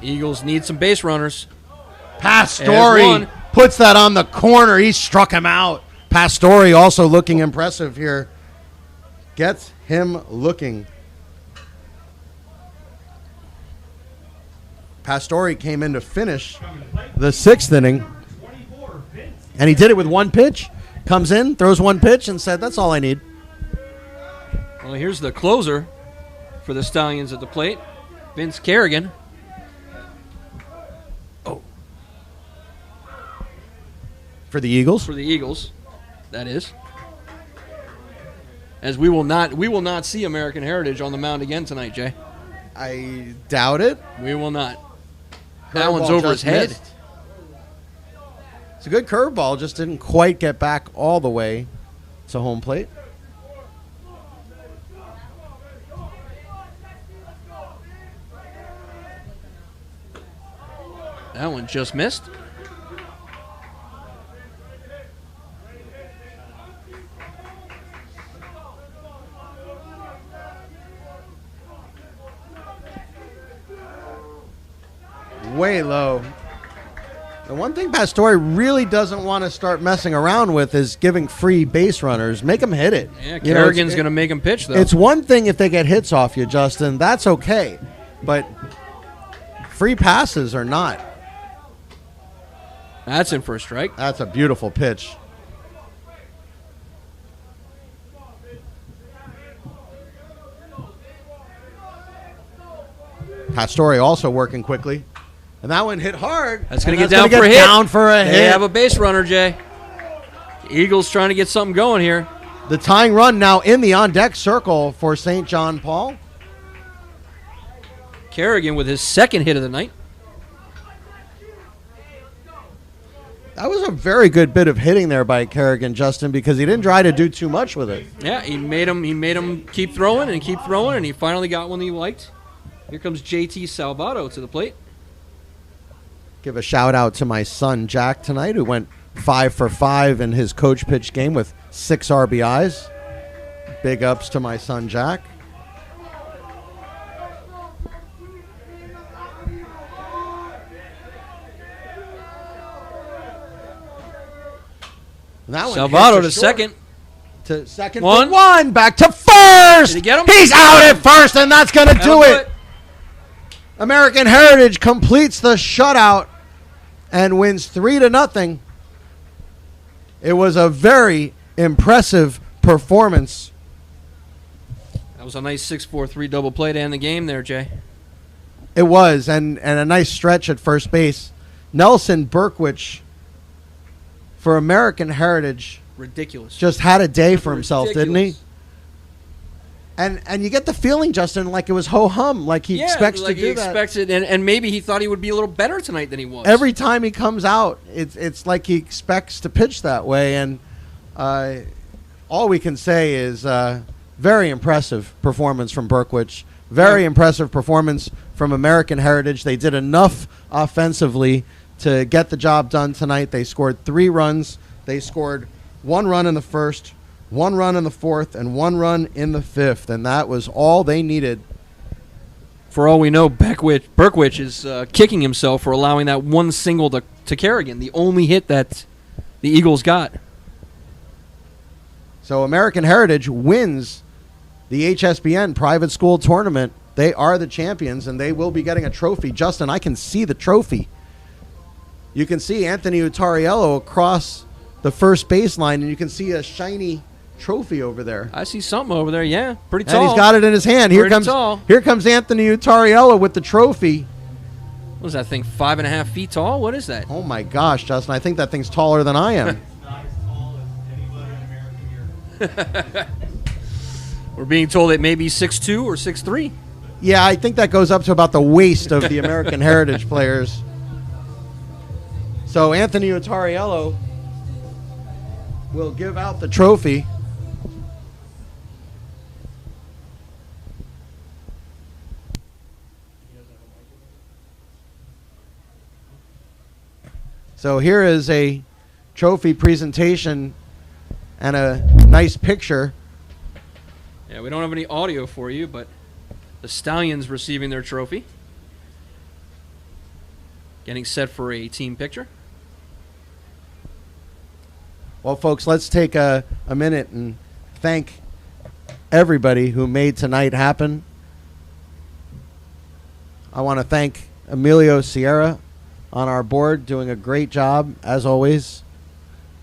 Eagles need some base runners. Pastore puts that on the corner. He struck him out. Pastore also looking impressive here. Gets him looking. Pastore came in to finish the 6th inning. And he did it with one pitch. Comes in, throws one pitch, and said, that's all I need. Well, here's the closer for the Stallions at the plate, Vince Kerrigan. Oh. For the Eagles? For the Eagles, that is. As we will not see American Heritage on the mound again tonight, Jay. I doubt it. We will not. That one's over his head. Missed. It's a good curveball, just didn't quite get back all the way to home plate. That one just missed. Way low. The one thing Pastore really doesn't want to start messing around with is giving free base runners. Make them hit it. Yeah, Kerrigan's going to make him pitch, though. It's one thing if they get hits off you, Justin. That's okay. But free passes are not. That's in for a strike. That's a beautiful pitch. Pastore also working quickly. And that one hit hard. That's going to get down for a hit. Down for a hit. They have a base runner, Jay. The Eagles trying to get something going here. The tying run now in the on-deck circle for St. John Paul. Kerrigan with his 2nd hit of the night. That was a very good bit of hitting there by Kerrigan, Justin, because he didn't try to do too much with it. Yeah, he made him keep throwing, and he finally got one he liked. Here comes JT Salvato to the plate. Give a shout out to my son Jack tonight, who went 5 for 5 in his coach pitch game with 6 RBIs. Big ups to my son Jack. That one Salvato to second. To second. One. For one. Back to first. Did he get him? He's out at first, and that's going to do it. American Heritage completes the shutout and wins 3-0. It was a very impressive performance. That was a nice 6-4-3 double play to end the game there, Jay. It was, and a nice stretch at first base. Nelson Berkwich for American Heritage Ridiculous. just had a day for himself, didn't he? And you get the feeling, Justin, like it was ho-hum, like he expects to do that. he expects it, and maybe he thought he would be a little better tonight than he was. Every time he comes out, it's like he expects to pitch that way, and all we can say is very impressive performance from Berkwich. Very impressive performance from American Heritage. They did enough offensively to get the job done tonight. They scored 3 runs. They scored 1 run in the first, 1 run in the 4th, and 1 run in the 5th, and that was all they needed. For all we know, Berkwich is kicking himself for allowing that one single to Kerrigan, the only hit that the Eagles got. So American Heritage wins the HSBN private school tournament. They are the champions, and they will be getting a trophy. Justin, I can see the trophy. You can see Anthony Utariello across the first baseline, and you can see a shiny trophy over there. I see something over there, yeah. Pretty tall. And he's got it in his hand. Here comes Anthony Utariello with the trophy. What is that thing, 5.5 feet tall? What is that? Oh, my gosh, Justin. I think that thing's taller than I am. It's not as tall as anybody in American here. We're being told it may be 6'2 or 6'3. Yeah, I think that goes up to about the waist of the American Heritage players. So Anthony Utariello will give out the trophy. So here is a trophy presentation and a nice picture. Yeah, we don't have any audio for you, but the Stallions receiving their trophy. getting set for a team picture. Well, folks, let's take a minute and thank everybody who made tonight happen. I want to thank Emilio Sierra on our board, doing a great job, as always.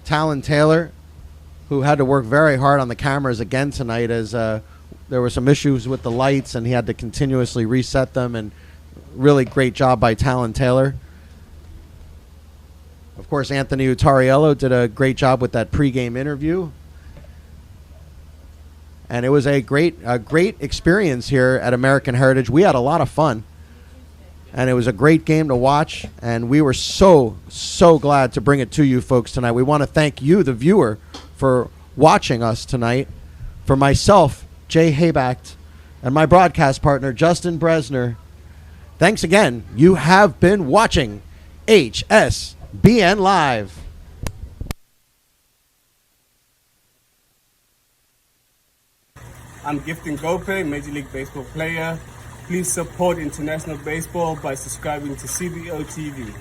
Talon Taylor, who had to work very hard on the cameras again tonight, as there were some issues with the lights and he had to continuously reset them, and really great job by Talon Taylor. Of course, Anthony Utariello did a great job with that pregame interview. And it was a great experience here at American Heritage. We had a lot of fun. And it was a great game to watch. And we were so glad to bring it to you folks tonight. We want to thank you, the viewer, for watching us tonight. For myself, Jay Haybacht, and my broadcast partner, Justin Bresner, thanks again. You have been watching HSBN Live. I'm Gifting Gopay, Major League Baseball player. Please support international baseball by subscribing to CBO TV.